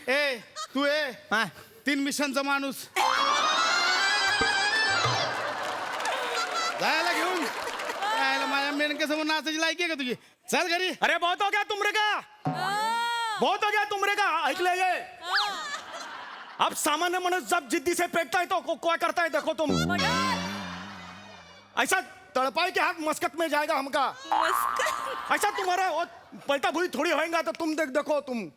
ए तू हा. 3 मिशनचा माणूस जायला घेऊन जायला माझ्या मेनकेसमोर नाचायची लायकी आहे का तुझी? चल घरी. अरे बहुत हो गया तुमरे का, बहुत हो गया तुमरे का. ऐकलं ये अब सामान्य माणूस जब जिद्दी से फेंकता है तो क्या करता है देखो तुम. ऐसा तड़पाई के हाथ मस्कत में जाएगा हमका. ऐसा तुम्हारा वो पलटा भूई थोड़ी होएगा तो तुम देखो तुम.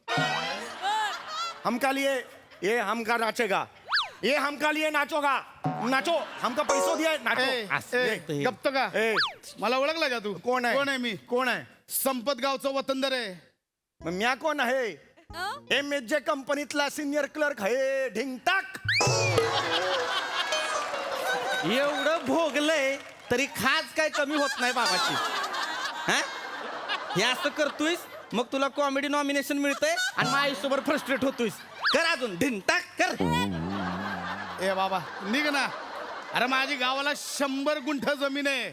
हमका लिए ये हमका नाचेगा, ये हमका लिए नाचोगा. नाचो हमका पैसो दिया नाचो. गप्त का? मला ओळखला का तू? कोण आहे? कोण आहे मी? कोण आहे? संपत गावचं वतनदार आहे. मग म्या कोण आहे? MJ कंपनीतला सिनियर क्लर्क आहे ढिंगटाक. एवढं भोगलंय तरी खास काय कमी होत नाही बाबाची. हा? हे असं करतोयस मग तुला कॉमेडी नॉमिनेशन मिळतंय आणि माझ्या आयुष्यभर फ्रस्ट्रेट होतोयस. कर अजून ढिंगटाक कर. ए बाबा निघ ना. अरे माझी गावाला 100 गुंठ जमीन आहे.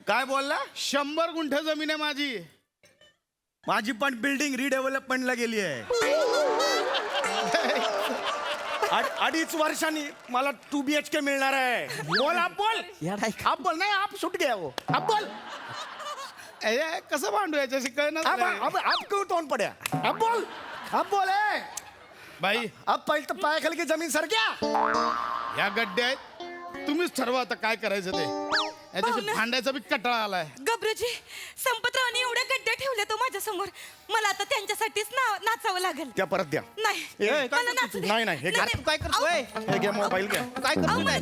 काय बोलला? 100 गुंठ जमीन आहे माझी. माझी पण बिल्डिंग रिडेव्हलपमेंटला गेली आहे. 2.5 वर्षांनी मला 2 BHK मिळणार आहे. बोल आप बोल. आप बोल. नाही आप सुट गया वो. आप बोल. ए, कसं भांडू याच्याशी कळणार आप क्यों तोंड पड्या? आप बोल. आप बोल. बाई अब पहिले तर पायाखाली की जमीन सर गया. या गड्डे आहेत. तुम्हीच ठरवा आता काय करायचं ते. याच्याशी भांडायचा बी कटाळा आलाय. गब्रजी संपतरावांनी एवढ्या गड्ड्या ठेवल्या तो माझ्या समोर. मला आता त्यांच्यासाठीच नाचावं लागेल. त्या परत द्या. नाही ए, मला नाचू दे. नाही हे घ्या. तू काय करतोय? हे घ्या मोबाईल घ्या. काय करतोय काय?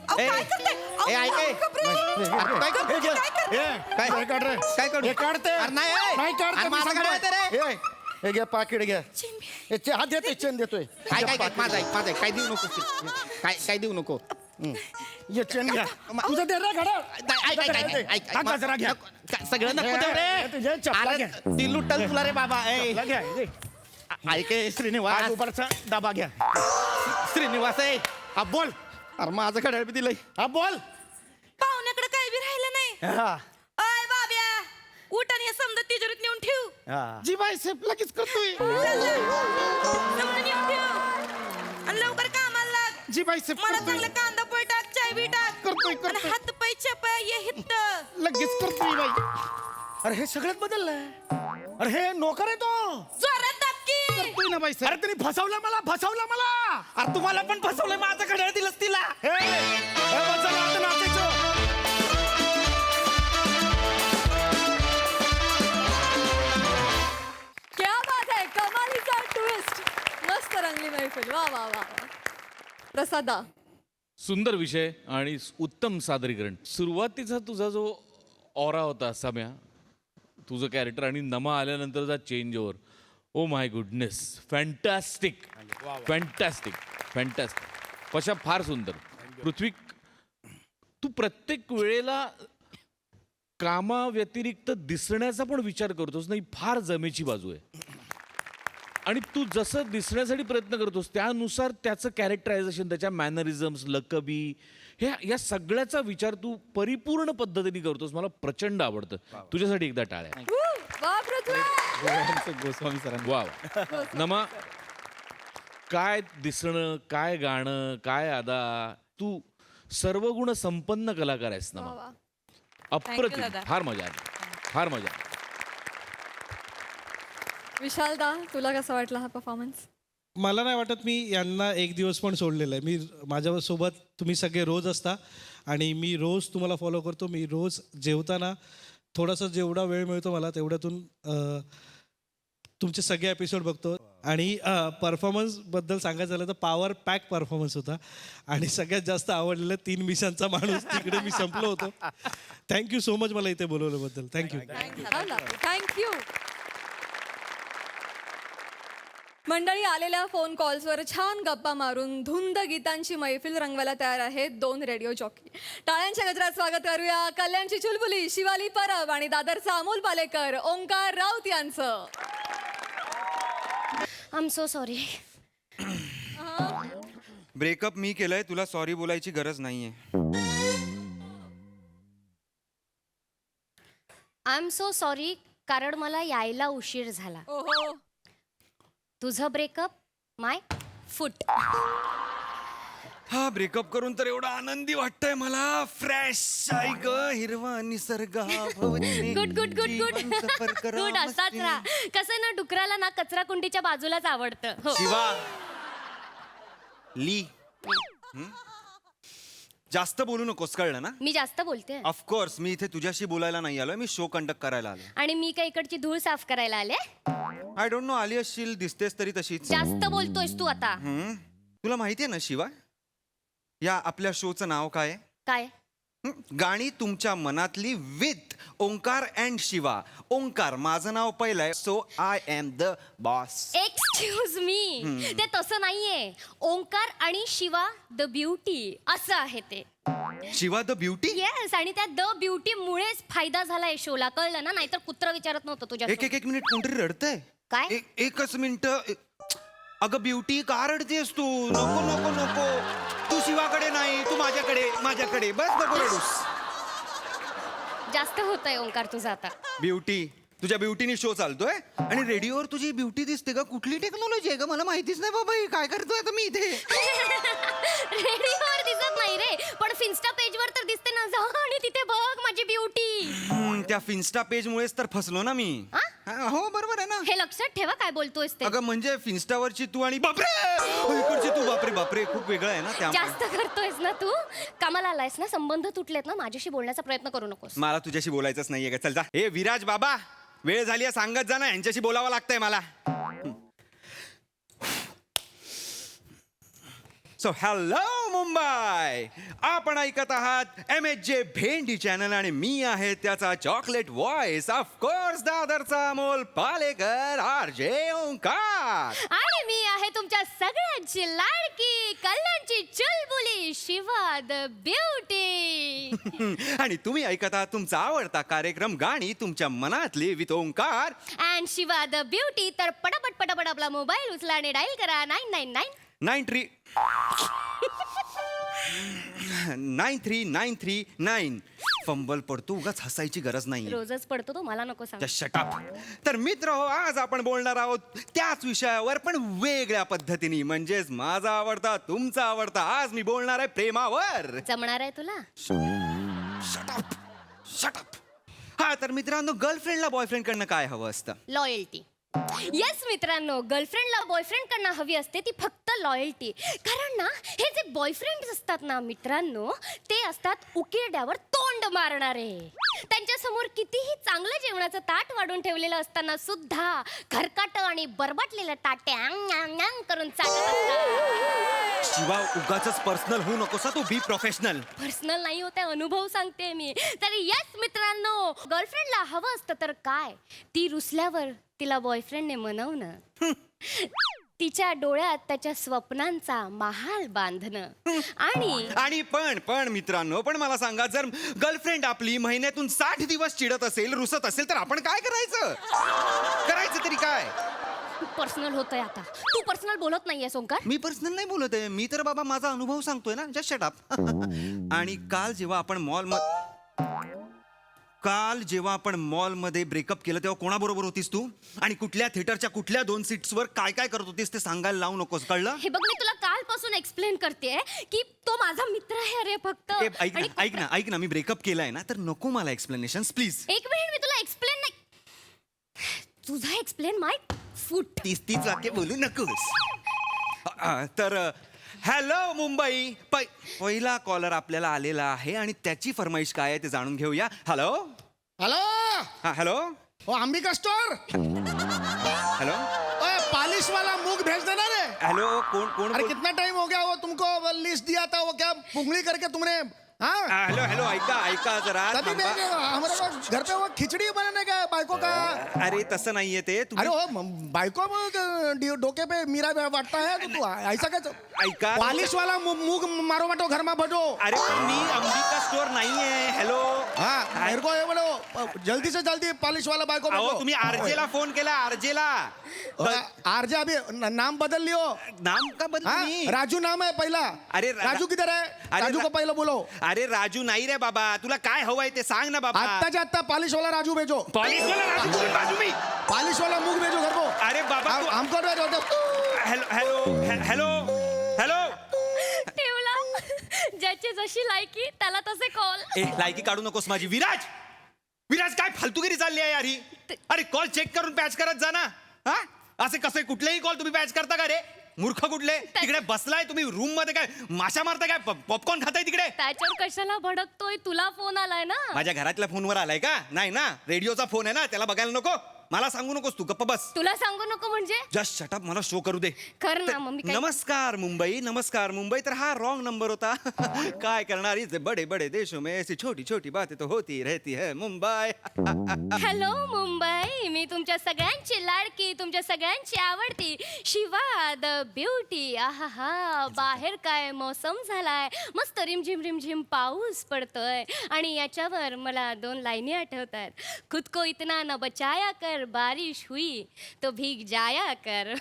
अहो, काय करताय? अहो, ए, ऐक, ए. गब्रजी. अरे, काय करतोय? हे घ्या. काय करताय? काय काय काढ रे? काय करू? हे काढते. अरे नाही, ए. नाही काढते. अरे मी माझं सांगतोय. काढायचं रे. हे घ्या पाकिट घ्या. चिंबी. हे हात देते चेन देतोय. काय काय काय माझं ऐक माझं ऐक. काय देऊ नको. काय देऊ नको. ये चेन घ्या. तुझं दे रे घड्याळ. ऐक हा गजरा घ्या. सगळं नको देऊ रे. तुझे चपला अरे, घ्या. ती लुटल तुला रे बाबा. ए, चपला घ्या. ऐक ए, श्रीनिवास. उपरचा डबा घ्या. श्रीनिवास आहे. हा बोल. अरे माझं घड्याळ बी दिलंय. हा बोल. पाहुण्याकडे काही बी राहिलं नाही. हा. अय बाब्या उठ आणि हे समजा तिजोरीत नेऊन ठेव. हा. जी बाई सेफ लगेच करतोय. समजा नेऊन ठेव आणि लवकर कामाला लाग. जी बाई सेफ मला चांगलं कांदा पोळ टाक, चाय बी टाक. करतोय. आणि हात पाय चपाय ये हित. लगेच करतोय बाई. अरे हे सगळ्यात बदललंय. अरे हे नोकर आहे तो. जोरात दाबकी. करतोय ना बाई अरे त्यांनी फसवलं मला. अरे तुम्हाला पण फसवलंय. माझं घड्याळ दिलंस तिला. हे बस झालं आता नाचायचं. क्या बात आहे. कमालीचा ट्विस्ट. मस्त रंगली मैफिल. वा वा वा. प्रसादा. सुंदर विषय आणि उत्तम सादरीकरण. सुरुवातीचा तुझा जो ऑरा होता सम्या, तुझं कॅरेक्टर आणि नमा आल्यानंतरचा change over. Oh my goodness. Fantastic fantastic fantastic. पशा फार सुंदर. पृथ्वी तू प्रत्येक वेळेला कामाव्यतिरिक्त दिसण्याचा पण विचार करतोस नाही. फार जमेची बाजू आहे. आणि तू जसं दिसण्यासाठी प्रयत्न करतोस त्यानुसार त्याचं कॅरेक्टरायझेशन, त्याच्या मॅनरिझम्स, लकबी, या सगळ्याचा विचार तू परिपूर्ण पद्धतीने करतोस. मला प्रचंड आवडतं. तुझ्यासाठी एकदा टाळ्या. वा पृथ्वी. गोस्वामी सरांनी. वा वा. नमा, काय दिसणं, काय गाणं, काय अदा. तू सर्व गुण संपन्न कलाकार आहेस नमा. वा. अप्रतिम. दादा. फार मजा आली. फार मजा आली. विशालदा तुला कसा वाटला हा परफॉर्मन्स? मला नाही वाटत मी यांना एक दिवस पण सोडलेला आहे. मी माझ्यासोबत तुम्ही सगळे रोज असता आणि मी रोज तुम्हाला फॉलो करतो. मी रोज जेवताना थोडासा जेवढा वेळ मिळतो मला तेवढ्यातून तुमचे सगळे एपिसोड बघतो. आणि परफॉर्मन्स बद्दल सांगायचं झालं तर पॉवर पॅक परफॉर्मन्स होता आणि सगळ्यात जास्त आवडलेलं 3 मिशांचा माणूस तिकडे मी संपलो होतो. थँक्यू सो मच मला इथे बोलवल्याबद्दल. थँक्यू. थँक्यू. मंडळी, आलेल्या फोन कॉल्सवर छान गप्पा मारून धुंद गीतांची मैफिल रंगवायला तयार आहेत 2 रेडिओ जॉकी. टाळ्यांच्या गजरात स्वागत करूया कल्याणची चुलबुली शिवाली परब आणि दादरचा अमोल पालेकर, ओंकार राऊत यांचं. I am so sorry. Breakup मी केलंय, तुला सॉरी बोलायची गरज नाहीये. आय एम सो सॉरी कारण मला यायला उशीर झाला. ओहो. तुझं ब्रेकअप माय फुट. हा ब्रेकअप करून तर एवढा आनंदी वाटतंय मला. फ्रेश आई ग, हिरवा निसर्ग हा भवती. गुड गुड गुड गुड सफर करा गुड. असाच राहा. कसं ना, डुकराला ना कचरा कुंडीच्या बाजूलाच आवडतं. हो. शिवा ली जास्त बोलू नकोस, कळलं ना? मी जास्त बोलते ऑफकोर्स मी इथे तुझ्याशी बोलायला नाही आलोय, मी शो कंडक्ट करायला आलोय. आणि मी काय इकडची धूळ साफ करायला आले. आय डोंट नो, आली असशील, दिसतेस तरी तशीच. जास्त बोलतोयस तू आता. तुला माहितीये ना शिवा, या आपल्या शोचं नाव काय आहे? काय? गाणी तुमच्या मनातली विथ ओंकार अँड शिवा. ओंकार माझं नाव पहिलं आहे, so I am the boss. Excuse me, ते तसं नाहीये. ओंकार आणि शिवा द ब्युटी असं आहे ते. Shiva the beauty? येस. आणि त्या द ब्युटी मुळेच फायदा झालाय शोला, कळलं ना? नाहीतर कुत्र विचारत नव्हतं तुझ्या. एक मिनिट, कोणतरी रडतंय. काय? एकच मिनिट. अगं ब्युटी, का रडतेस तू? नको नको नको, तू शिवाकडे नाही, तू माझ्याकडे बस. नको रडूस. जास्त होतंय ओंकार तुझं आता. ब्युटी, तुझ्या ब्युटीनी शो चालतोय आणि रेडिओवर तुझी ब्युटी दिसते का? कुठली टेक्नॉलॉजी आहे का? मला माहितीच नाही बाबा. काय करतोय आता मी इथे? रेडिओवर दिसत नाही रे, पण फिन्स्टा पेजवर तर दिसते ना. जा आणि तिथे बघ माझी ब्युटी. त्या फिन्स्टा पेज मुळेच तर फसलो ना मी. हो बरोबर आहे ना. हे लक्षात ठेवा काय बोलतोयस ते. अगं म्हणजे फिन्स्टावरची तू आणि बापरे इकडची तू, बापरे बापरे, खूप वेगळं आहे ना. जास्त करतोयस ना तू. कामाला आलायस ना, संबंध तुटलेत ना, माझ्याशी बोलण्याचा प्रयत्न करू नकोस. मला तुझ्याशी बोलायचंच नाहीये का? चल जा. हे विराज बाबा, वेळ झाली आहे, सांगत जा ना, यांच्याशी बोलावं लागतंय मला. सो हॅलो मुंबई, आपण ऐकत आहात MHJ भेंडी चॅनल आणि मी आहे त्याचा चॉकलेट व्हॉइस, ऑफकोर्स दादरचा अमोल पालेकर, RJ ओंकार. आणि मी आहे तुमच्या सगळ्यांची लाडकी कल्याणची चुलबुली शिवा द ब्युटी. आणि तुम्ही ऐकत आहात तुमचा आवडता कार्यक्रम गाणी तुमच्या मनातली with Omkar and Shiva the beauty. तर पटापट पटापट आपला मोबाईल उचला आणि डायल करा 93939. फंबल पडतो, उगाच हसायची गरज नाही. रोजच पडतो तो, मला नको सांग. Shut up. तर मित्र हो, आज आपण बोलणार आहोत त्याच विषयावर पण वेगळ्या पद्धतीने, म्हणजेच माझा आवडता तुमचा आवडता. आज मी बोलणार आहे प्रेमावर. जमणार आहे तुला? Shut up. हा तर मित्रांनो, गर्लफ्रेंडला बॉयफ्रेंड कडनं काय हवं असतं? लॉयल्टी. येस मित्रांनो, गर्लफ्रेंडला बॉयफ्रेंड कडनं हवी असते ती फक्त लॉयल्टी. कारण ना, हे जे बॉयफ्रेंड असतात ना मित्रांनो, ते असतात उकिरड्यावर तोंड मारणारे. त्यांच्या समोर कितीही चांगलं जेवणाचं ताट वाढून ठेवलेलं असताना सुद्धा घरकाट आणि बरबटलेलं ताटे करून चाटत असतात. शिवा, उगाचच पर्सनल होऊ नकोस, तू बी प्रोफेशनल. पर्सनल नाही होते, अनुभव सांगते मी. तर येस मित्रांनो, गर्लफ्रेंडला हवं असतं तर काय? ती रुसल्यावर तिला बॉयफ्रेंडने मनवणं, तिच्या डोळ्यात त्याच्या स्वप्नांचा महाल बांधणं. आणि पण मित्रांनो, पण मला सांगा, जर गर्लफ्रेंड आपली महिन्यातून 60 दिवस चिडत असेल, रुसत असेल, तर आपण काय करायचं तरी काय? पर्सनल होतंय आता. तू पर्सनल बोलत नाहीयेस ओंकार. मी पर्सनल नाही बोलत आहे, मी तर बाबा माझा अनुभव सांगतोय ना. Just shut up. आणि काल जेव्हा आपण मॉलमध्ये ब्रेकअप केलं तेव्हा कोणाबरोबर होतीस तू? आणि कुठल्या थिएटरच्या कुठल्या 2 सीट्सवर काय काय करत होतीस ते सांगायला लावू नकोस, कळलं? हे बघ, मी तुला कालपासून एक्सप्लेन करते की तो माझा मित्र आहे. अरे फक्त ऐक ना, मी ब्रेकअप केलाय ना, तर नको मला एक्सप्लेनेशन प्लीज. एक मिनिट, मी तुला एक्सप्लेन नाही. तुझा एक्सप्लेन माय फूट. 30 वाक्य बोलू नकोस. तर हॅलो मुंबई, पहिला कॉलर आपल्याला आलेला आहे आणि त्याची फरमाईश काय आहे ते जाणून घेऊया. Hello hello. Hello. Ambika store. Hello. पालिशवाला दूध भेज देना रे। हेलो कौन कौन अरे बोल- कितना टाइम हो गया वो तुमको लिस्ट दिया था वो क्या पुंगली करके तुमने हाँ हेलो हेलो ऐका ऐका जरा तभी थांबा. हमारे पास घर पे वो खिचड़ी बनाने का बायको का अरे तसं नाहीये ते अरे तुम्ही हो बायको मग डोके पे मीरा वाटता है तो तू ऐसा काय ऐका पॉलिश वाला मूग मारो मटो घर में भजो अरे पण मी अंबिका स्टोर नाहीये हेलो हाँ मेरे को ये बोलो जल्दी से जल्दी पॉलिश वाला बायको अहो भेजो। तुम्ही आरजेला फोन केला आरजेला आरजे अभी नाम बदल लियो नाम का हाँ? बदल राजू नाम है पहला अरे राजू किधर है राजू को पहले बोलो अरे राजू नाही रे बाबा तुला काय हवंय ते सांग ना बाबा आत्ताच्या आत्ता पॉलिश वाला राजू भेजो पॉलिश वाला राजू कुठे बाजू मी पॉलिश वाला मूग भेजो घर को अरे बाबा तू- हमको भेजो हेलो हेलो हेलो हेलो ठेवला ज्याची जशी लायकी त्याला तसे कॉल. ए लायकी काढू नकोस माझी विराज विराज काय फालतूगिरी चालली आहे यार ही अरे कॉल चेक करून पॅच करत जा ना हा असे कसे कुठलेही कॉल तुम्ही पॅच करता का रे मूर्ख कुठले तिकडे बसलाय तुम्ही रूम मध्ये काय माशा मारताय काय पॉपकॉर्न खाताय तिकडे त्याच्यावर कशाला भडकतोय, तुला फोन आलाय ना. माझ्या घरातल्या फोनवर आलाय का नाही ना रेडिओचा फोन आहे ना त्याला बघायला नको मला सांगू नकोस तू गप्प बस तुला सांगू नको म्हणजे जस्ट शटअप मला शो करू दे कर ना मम्मी काय. नमस्कार मुंबई तर हा रॉंग नंबर होता काय करणार इथे बडे बडे देशों में ऐसी छोटी छोटी बातें तो होती रहती है मुंबई हॅलो मुंबई, मी तुमच्या सगळ्यांची लाडकी, तुमच्या सगळ्यांची आवडती शिवा द ब्युटी. आहा बाहेर काय मौसम झालाय, मस्त रिमझिम रिमझिम पाऊस पडतोय आणि याच्यावर मला 2 लाईनी आठवत आहेत. खुद को इतना न बचाया कर बारिश हुई तो भीग जाया कर.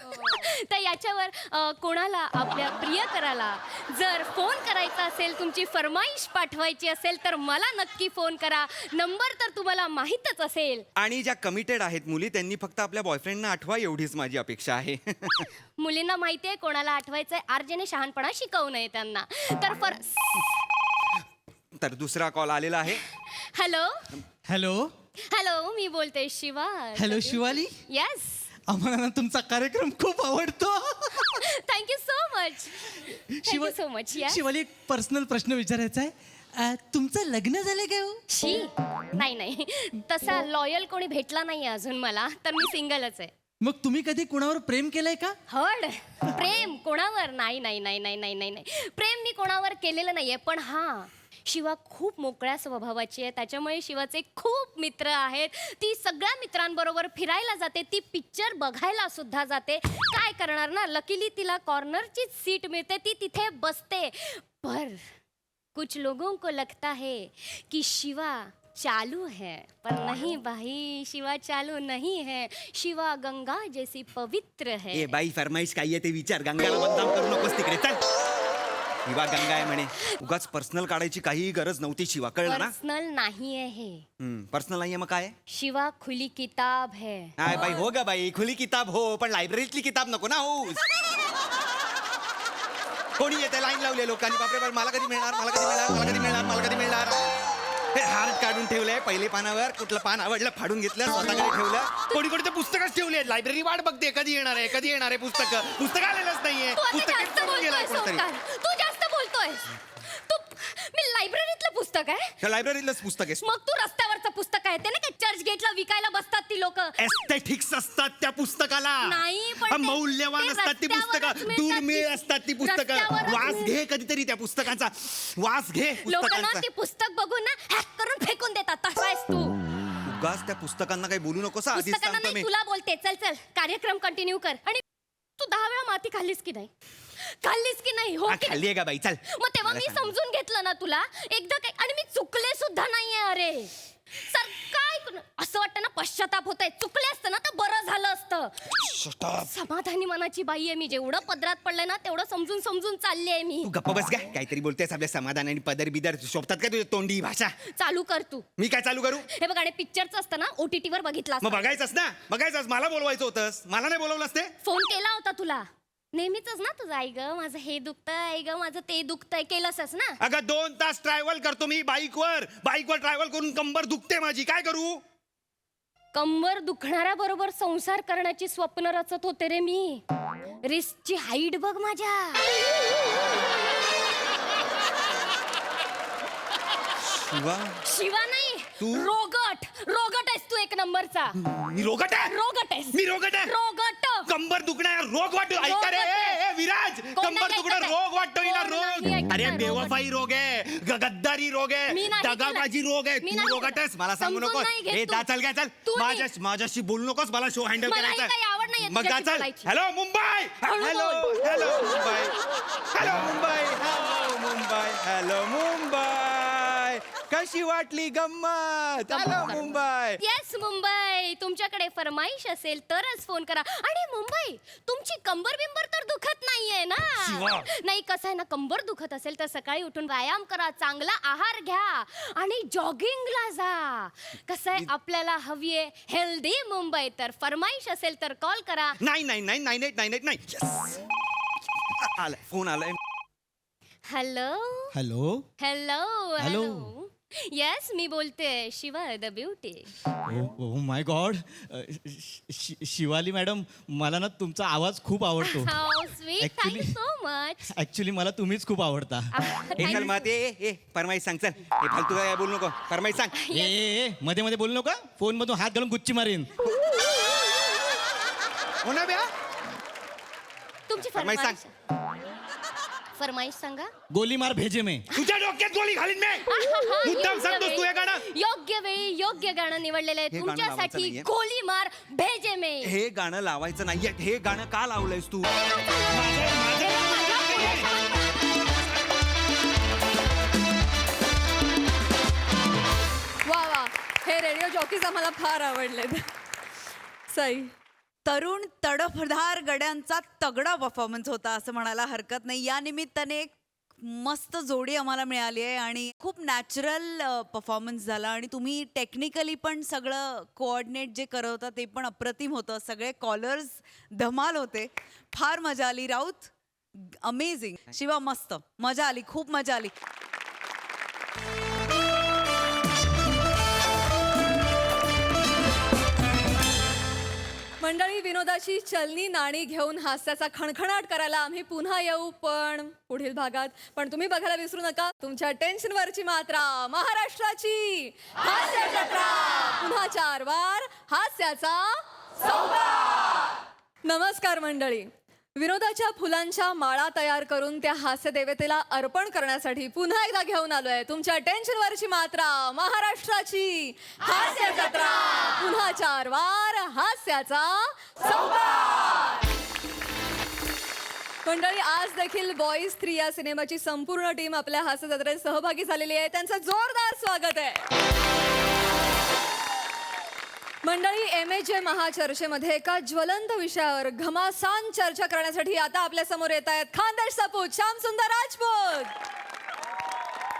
तर याच्यावर कोणाला आपल्या प्रियकराला जर फोन करायचा असेल, तुमची फरमाईश पाठवायची असेल तर मला नक्की फोन करा. नंबर तर तुम्हाला माहीतच असेल. आणि ज्या कमिटेड आहेत मुली त्यांनी फक्त आपल्या बॉयफ्रेंडना आठवा एवढीच माझी अपेक्षा आहे मुलींना माहिती आहे कोणाला आठवायचंय, आरजेने शहाणपणा शिकवू नये त्यांना. तर दुसरा कॉल आलेला आहे हॅलो हॅलो हॅलो, मी बोलते शिवा. हॅलो शिवाली येस, आम्हाला ना तुमचा कार्यक्रम खूप आवडतो. Thank you so much. Thank you so much. Shivali एक पर्सनल प्रश्न विचारायचा आहे, तुमचं लग्न झालंय का हो? शी नाही नाही, तसा लॉयल कोणी भेटला नाही अजून मला, तर मी सिंगलच आहे. मग तुम्ही कधी कुणावर प्रेम केलंय का? हड प्रेम कोणावर नाही नाही नाही नाही नाही नाही नाही प्रेम मी कोणावर केलेलं नाहीये. पण हा शिवा खूप मोकळ्या स्वभावाची आहे, त्याच्यामुळे शिवाचे खूप मित्र आहेत. ती सगळ्या मित्रांबरोबर फिरायला जाते, ती पिक्चर बघायला सुद्धा जाते. काय करणार ना, लकीली तिला कॉर्नरचीच सीट मिळते, ती तिथे बसते. पर कुछ लोगों को लगता है कि शिवा चालू है, पर नहीं भाई, शिवा चालू नहीं है. शिवा गंगा जैसी पवित्र है. ए बाई फरमाईश काय आहे ते विचार गंगाला बदनाम करू नकोस तिकडे चल शिवा गंगा आहे म्हणे उगाच पर्सनल काढायची काही गरज नव्हती शिवा कळलं ना पर्सनल नाही आहे हे. पर्सनल नाहीये मग काय शिवा खुली किताब है. काय बाई हो गा बाई खुली किताब हो पण लायब्ररीतली किताब नको ना हो कोणी येते लाईन लावली लोकांनी बापरे बाप मला कधी मिळणार मला कधी मिळणार मला कधी मिळणार मला कधी मिळणार हे हार्ट काढून ठेवलंय पहिले पानावर कुठलं पान आवडलं फाडून घेतलं स्वतःकडे ठेवलं कोणी कोणी ते पुस्तकच ठेवली लायब्ररी वाट बघते कधी येणार आहे पुस्तक आलेलंच नाहीये तू आता पुस्तक जास्त बोलतोय सोमकार. तू जास्त बोलतोय. तू मी लायब्ररीतलं पुस्तक आहे. लायब्ररीतलंच पुस्तक आहे मग तू रस्त्यावरचं पुस्तक आहे ते ना, काय चर्च गेटला विकायला बसतात ती लोक. एस्थेटिक्स असतात त्या पुस्तकाला नाही, पण ते- मौल्यवान ते असतात ती रस्त्यावरच पुस्तकं मिळतात दुर्मिळ ती- असतात ती पुस्तकं रस्त्यावरच वास मिळतात. घे कधीतरी त्या पुस्तकांचा वास घे लोकांना पुस्तकांचा ती पुस्तक बघून ना हॅक करून फेकून देतात. तसा आहेस तू. उगाच त्या पुस्तकांना काही बोलू नकोस हा, आधीच पुस्तकांना सांगतो नाही, मी तुला बोलते. चल चल, कार्यक्रम कंटिन्यू कर. आणि तू 10 वेळा माती खाल्लीस की नाही? खाल्लीस की नाही? हो हा, की नाही? खाल्ली आहे का बाई चल मग तेव्हा मला मी सांग. समजून घेतलं ना तुला एकदा काय. आणि मी चुकले सुद्धा नाहीये. अरे सर काय असं वाटतं ना, पश्चाताप होत आहे. चुकले असतं ना तर बरं झालं असतं. समाधानी मनाची बाई आहे मी. जेवढं पदरात पडलंय ना तेवढं समजून समजून चालली आहे मी. तू गप्प बस काय काहीतरी बोलतेस आपल्या समाधान आणि पदर बिदर शोभतात का तुझ्या तोंडी ही भाषा चालू कर तू. मी काय चालू करू हे बघ, आणि पिक्चरचं असतं ना OTT वर बघितलं मग असतं. बघायचंच ना बघायचंच मला बोलवायचं होतंस मला नाही बोलवलंस ते फोन केला होता तुला नेहमीच ना तुझं. आई ग माझं हे दुखतंय, आई ग माझं ते दुखतंय केलंसच ना. अगं 2 तास ट्रॅव्हल करतो मी बाईकवर ट्रॅव्हल करून कंबर दुखते माझी काय करू कंबर दुखणाऱ्या बरोबर संसार करण्याची स्वप्न रचत होते रे मी. रिस्कची हाईट बघ माझ्या. शिवा नाही तू? रोगट आहेस तू एक नंबरचा. मी रोगट आहे रोगट आहेस. मी रोगट आहे? रोगट. कंबर दुखणं रोग वाटतो ऐका रे विराज कंबर दुखणं रोग वाटतो हिला रोग अरे बेवफाई रोग आहे गद्दारी रोग आहे दगाबाजी रोग आहे तू रोगाटस मला सांगू नको ए जा चल काय चल माझ्याशी बोलू नकोस मला शो हँडल करायचा मग जा चल hello Mumbai hello hello Mumbai hello Mumbai hello Mumbai hello Mumbai कशी वाटली गंमत हॅलो मुंबई येस मुंबई तुमच्याकडे फरमाईश असेल तरच फोन करा आणि मुंबई तुमची कंबर बिंबर तर दुखत नाहीये ना नाही कसं आहे ना कंबर दुखत असेल तर सकाळी उठून व्यायाम करा चांगला आहार घ्या आणि जॉगिंगला जा कसं आहे आपल्याला हवी आहे हेल्दी मुंबई तर फरमाईश असेल तर कॉल करा नाही फोन आलाय hello hello hello hello yes मी बोलते Shiva the beauty oh my God Shivali madam मला ना तुमचा आवाज खूप आवडतो how sweet thank you so much actually मला तुम्हीच खूप आवडता हे चल मग ए फरमाईश सांग चल हे फालतू काय बोलू नको फरमाईश सांग ए मध्ये मध्ये बोलू नका फोन मधून हात घालून गुच्ची मारीन हो ना ब्या तुमची फरमाईश फरमाईश सांगा गोली मार भेजे में तुझ्या डोक्यात गोळी घालीन मी मुद्दाम सांगतोस तू हे गाणं योग्य वेळी योग्य गाणं निवडलेलं आहे तुमच्यासाठी गोली मार भेजे मे हे गाणं लावायचं नाहीये हे गाणं का लावलंयस तू वा वा हे रेडिओ जॉकीज आम्हाला फार आवडलेत सई तरुण तडफदार गड्यांचा तगडा परफॉर्मन्स होता असं म्हणायला हरकत नाही या निमित्ताने एक मस्त जोडी आम्हाला मिळाली आहे आणि खूप नॅचरल परफॉर्मन्स झाला आणि तुम्ही टेक्निकली पण सगळं कोऑर्डिनेट जे करत होता ते पण अप्रतिम होतं सगळे कॉलर्स धमाल होते फार मजा आली राऊत अमेझिंग शिवा मस्त मजा आली खूप मजा आली मंडळी विनोदाची चलनी नाणी घेऊन हास्याचा खणखणाट करायला आम्ही पुन्हा येऊ पण पुढील भागात पण तुम्ही बघायला विसरू नका तुमच्या टेन्शनवरची मात्रा महाराष्ट्राची हास्य जत्रा पुन्हा 4 वार हास्याचा संवाद नमस्कार मंडळी विनोदाच्या फुलांच्या माळा तयार करून त्या हास्य देवतेला अर्पण करण्यासाठी पुन्हा एकदा घेऊन आलोय तुमच्या टेन्शनवरची मात्रा महाराष्ट्राची हास्य जत्रा पुन्हा 4 वार हास्याचा संवाद मंडळी आज देखील बॉईज 3 या सिनेमाची संपूर्ण टीम आपल्या हास्य जत्रेत सहभागी झालेली आहे त्यांचं जोरदार स्वागत आहे मंडळी MAJ महाचर्चेमध्ये एका ज्वलंत विषयावर घमासान चर्चा करण्यासाठी आता आपल्या समोर येत आहेत खानदेश सपूत श्याम सुंदर राजपूत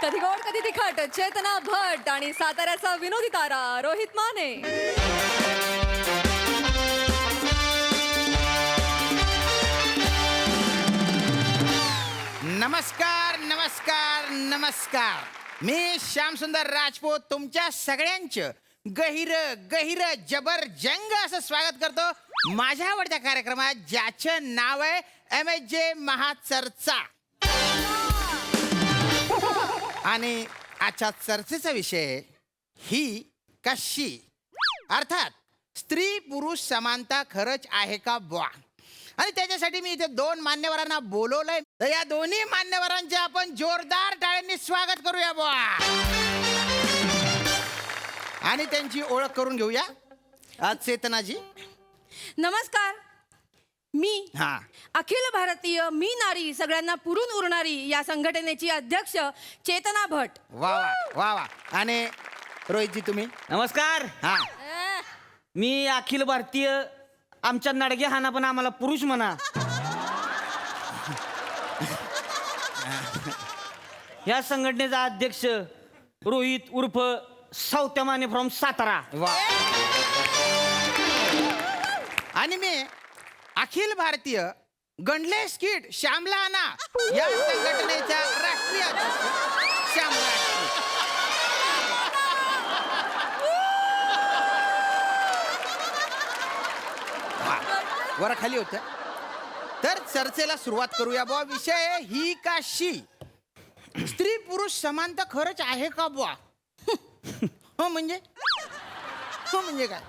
कधी गोड कधी तिखट चेतना भट्ट आणि साताऱ्याचा विनोदी तारा रोहित माने नमस्कार नमस्कार नमस्कार मी श्याम सुंदर राजपूत तुमच्या सगळ्यांचं गहिर जबरजंग असं स्वागत करतो माझ्या आवडत्या कार्यक्रमात ज्याचं नाव आहे MAJ महाचर्चा आणि आजच्या चर्चेचा विषय ही कशी अर्थात स्त्री पुरुष समानता खरंच आहे का बुवा आणि त्याच्यासाठी मी इथे 2 मान्यवरांना बोलवलंय तर या दोन्ही मान्यवरांचे आपण जोरदार टाळ्यांनी स्वागत करूया बुवा आणि त्यांची ओळख करून घेऊया आज चेतनाजी नमस्कार मी अखिल भारतीय मी नारी सगळ्यांना पुरून उरणारी या संघटनेची अध्यक्ष चेतना भट वा वा वा वा आणि रोहितजी तुम्ही नमस्कार मी अखिल भारतीय आमच्या नडगे हाना पण आम्हाला पुरुष म्हणा या संघटनेचा अध्यक्ष रोहित उर्फ सावत्या माने फ्रॉम सातारा आणि मी अखिल भारतीय गणलेश किड श्यामला आना या संघटनेचा राष्ट्रीय अध्यक्ष श्याम वर खाली होत तर चर्चेला सुरुवात करूया बुवा विषय ही का शी स्त्री पुरुष समानता खरंच आहे का बुवा हो म्हणजे काय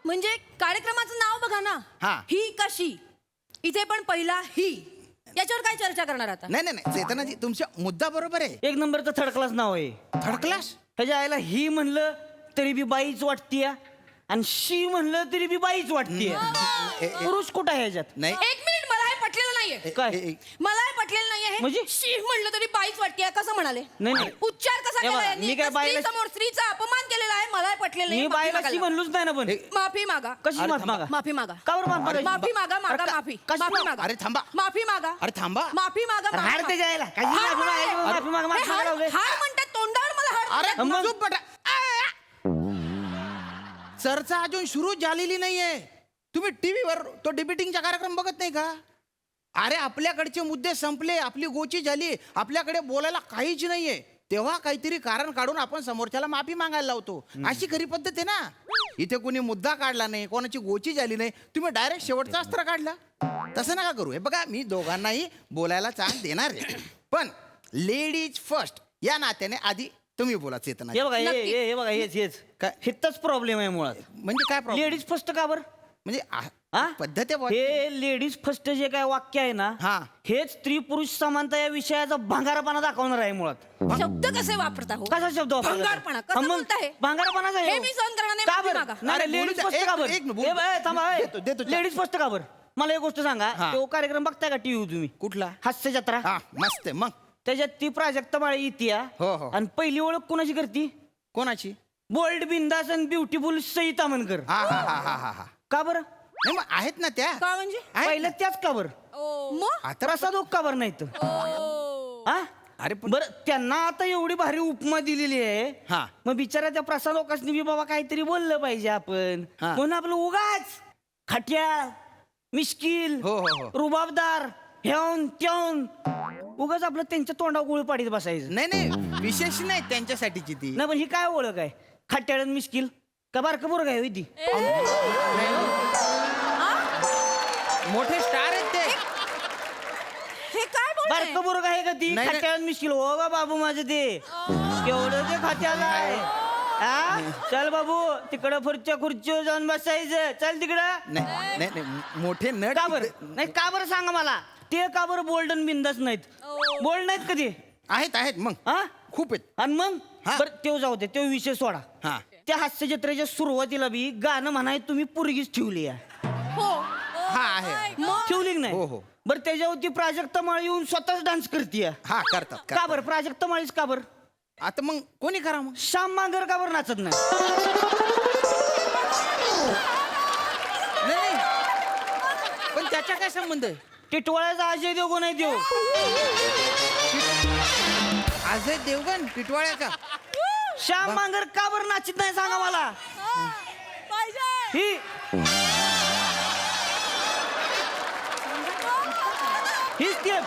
म्हणजे कार्यक्रमाचं नाव बघा ना. हा. ही कशी. इथे पण पहिला ही. याच्यावर काय चर्चा करणार आता? नाही नाही नाही चेतनाजी तुमचा मुद्दा बरोबर आहे. एक नंबरचं थर्ड क्लास नाव आहे. Third class. ह्याच्या आईला ही म्हणलं तरी बी बाईच वाटतीय आणि शी म्हणलं तरी बी बाईच वाटतीय. पुरुष कुठं आहे ह्याच्यात? नाही एक मिनिट, मला हे पटलेलं नाहीये. काय? मला हे पटलेलं नाहीये. हे म्हणजे? शी म्हणलं तरी बाईच वाटते कसं म्हणाले? नाही, नाही. उच्चार कसा हे केला बघा, यांनी? मी काय एका बाईला- स्त्रीसमोर स्त्रीचा अपमान केलेला आहे. मला हे पटलेलं नाही. मी माफी बाईला शी मागायला. म्हणलोच नाही ना पण. माफी मागा. कशी माफी मागा? माफी मागा. का बरं माफी मागायची? माफी मागा. मागा माफी. माफी मागा. अरे थांबा. माफी मागा. अरे थांबा. माफी मागा. अरे हाड त्याच्या आईला. कशी माफी मागायची? माफी मागा, माफी मागा लावलंय. हार म्हणतात तोंडावर मला हार. अरे मग? चुप बटा. चर्चा अजून सुरू झालेली नाहीये. तुम्ही टीव्हीवर तो डिबेटिंगचा कार्यक्रम बघत नाही का? अरे आपल्याकडचे मुद्दे संपले, आपली गोची झाली, आपल्याकडे बोलायला काहीच नाहीये, तेव्हा काहीतरी कारण काढून आपण समोरच्याला माफी मागायला लावतो. अशी खरी पद्धत आहे ना. इथे कोणी मुद्दा काढला नाही, कोणाची गोची झाली नाही, तुम्ही डायरेक्ट शेवटचा अस्त्र काढला. तसं नका करू. हे बघा मी दोघांनाही बोलायला चान्स देणार आहे, पण लेडीज फर्स्ट या नात्याने आधी तुम्ही बोला चेतना. हे बघा हे बघा हेच काय? हितच प्रॉब्लेम आहे मुळात. म्हणजे काय प्रॉब्लेम? लेडीज फर्स्ट का बरं? म्हणजे हा? पद्धत आहे बुवा. हे लेडीज फर्स्ट जे काय वाक्य आहे ना, हा. हेच स्त्री पुरुष समानता या विषयाचा भांगारपणा दाखवणार आहे मुळात. शब्द कसे वापरता हो? कसा शब्द वापरला? भंगारपणा. हा, कसं मग बोलताय? भांगारपणाचा आहे हे हो. मी सहन करणार नाही. का माफी बरं? मागा. नाही, अरे, लेडीज बोलू द्या. फर्स्ट का बरं? एक बोलू. ए, बाय, थांबा, ए. देतो. लेडीज फर्स्ट का बरं? मला एक गोष्ट सांगा, हा. तो कार्यक्रम बघताय का टीव्ही तुम्ही? कुठला? हास्य जत्रा. हा मस्त आहे मग. त्याच्यात ती प्राजक्ता माळी येते हो, हो. आणि पहिली ओळख कोणाची करती? कोणाची? बोल्ड बिंदास आणि ब्युटिफुल सई तामणकर. हा हा हा हा हा हा. का बरं? नाही मग आहेत ना त्या. का म्हणजे? आहेत पहिलं ना. त्याच का बरं? मग आता प्रसाद ओक का बरं नाही तर? हा? अरे पण- बरं त्यांना आता एवढी भारी उपमा दिलेली आहे. हा. मग बिचारा त्या प्रसाद ओकासनी बी बाबा काहीतरी बोललं पाहिजे आपण. हा. म्हणून आपलं उगाच खट्या मिश्किल हो, हो, हो. रुबाबदार ह्याऊन त्याऊन उगाच आपलं त्यांच्या तोंडावर गोळ पाडीत बसायचं. नाही नाही विशेष नाही त्यांच्यासाठीची ती. नाही पण ही काय ओळख आहे? खट्याळ मिश्किल का बारकं पोरग आहे होय ती? मोठे स्टार आहेत ते. हे काय बोलताय? बारकं पोरग आहे का ती? नाही, नाही. खट्याळ मिश्किल हो गा बाबू माझं ते केवढं ते खात्याला आहे. हा चल बाबू तिकडं खुर्च्या खुर्चीवर जाऊन बसायचं. चल तिकडं. नाही नाही नाही मोठे नट. का बरं नाही का बरं सांगा मला ते का बरं बोल्डन बिंदास नाहीत? बोल्ड नाहीत कधी? आहेत आहेत मग हा खूप आहेत. आणि मग हा. बरं तेव जाऊ दे तेव विषय सोडा. हा. त्या हास्य जत्रेच्या सुरुवातीला बी गाणं म्हणाय तुम्ही पोरगीच ठेवली आहे. हो. हा आहे. ठेवली की नाही? हो, हो. बरं त्याच्यावरती प्राजक्ता माळी येऊन स्वतःच डान्स करते. हा करतात का करतात. बरं प्राजक्ता माळीच का बरं? आता मग कोणी करा मग? श्याम मांगर का बरं नाचत नाही? नाही पण त्याचा काय संबंध आहे? टिटवाळ्याचा अजय देवगण नाही देव. अजय देवगण टिटवाळ्याचा. श्याम मांगर का बरं नाचत नाही सांगा मला? ही स्टेप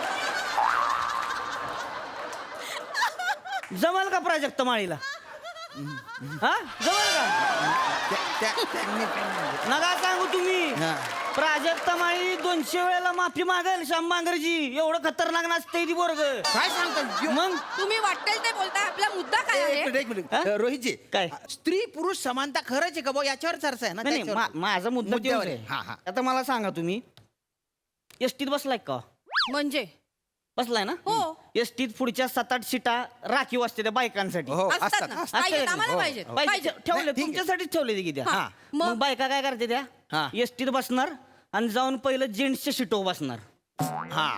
जमल का प्राजक्त माळीला? हा जमल का? नका सांगू तुम्ही. प्राजक्ता माळी 200 वेळेला माफी मागेल श्याम मांगरजी. एवढं खतरनाक नाचते ती बोरग. काय सांगता? मग तुम्ही वाटेल ते बोलताय. आपला मुद्दा काय आहे? एक मिनिट रोहितजी काय? स्त्री पुरुष समानता खरंच आहे का भाऊ? याच्यावर चर्चा आहे ना. नाही, त्याच्यावर. माझा मुद्दा मुद्द्यावर तेच आहे. आहे. हा हा. आता मला सांगा तुम्ही एसटीत बसलाय का? म्हणजे बसलाय ना? हो. एसटीत पुढच्या 7-8 सीटा राखीव असते त्या बायकांसाठी. हो असतात असतात ना. असतात. पाहिजेत, असतात. आम्हाला हो. पाहिजेत. पाहिजे पाहिजेत. ठेवले ठीक आहे. तुमच्यासाठीच ठेवले की त्या. हा. मग बायका काय करते त्या? हा. एसटीत बसणार आणि जाऊन पहिलं जेंट्सच्या सीटवर बसणार. हा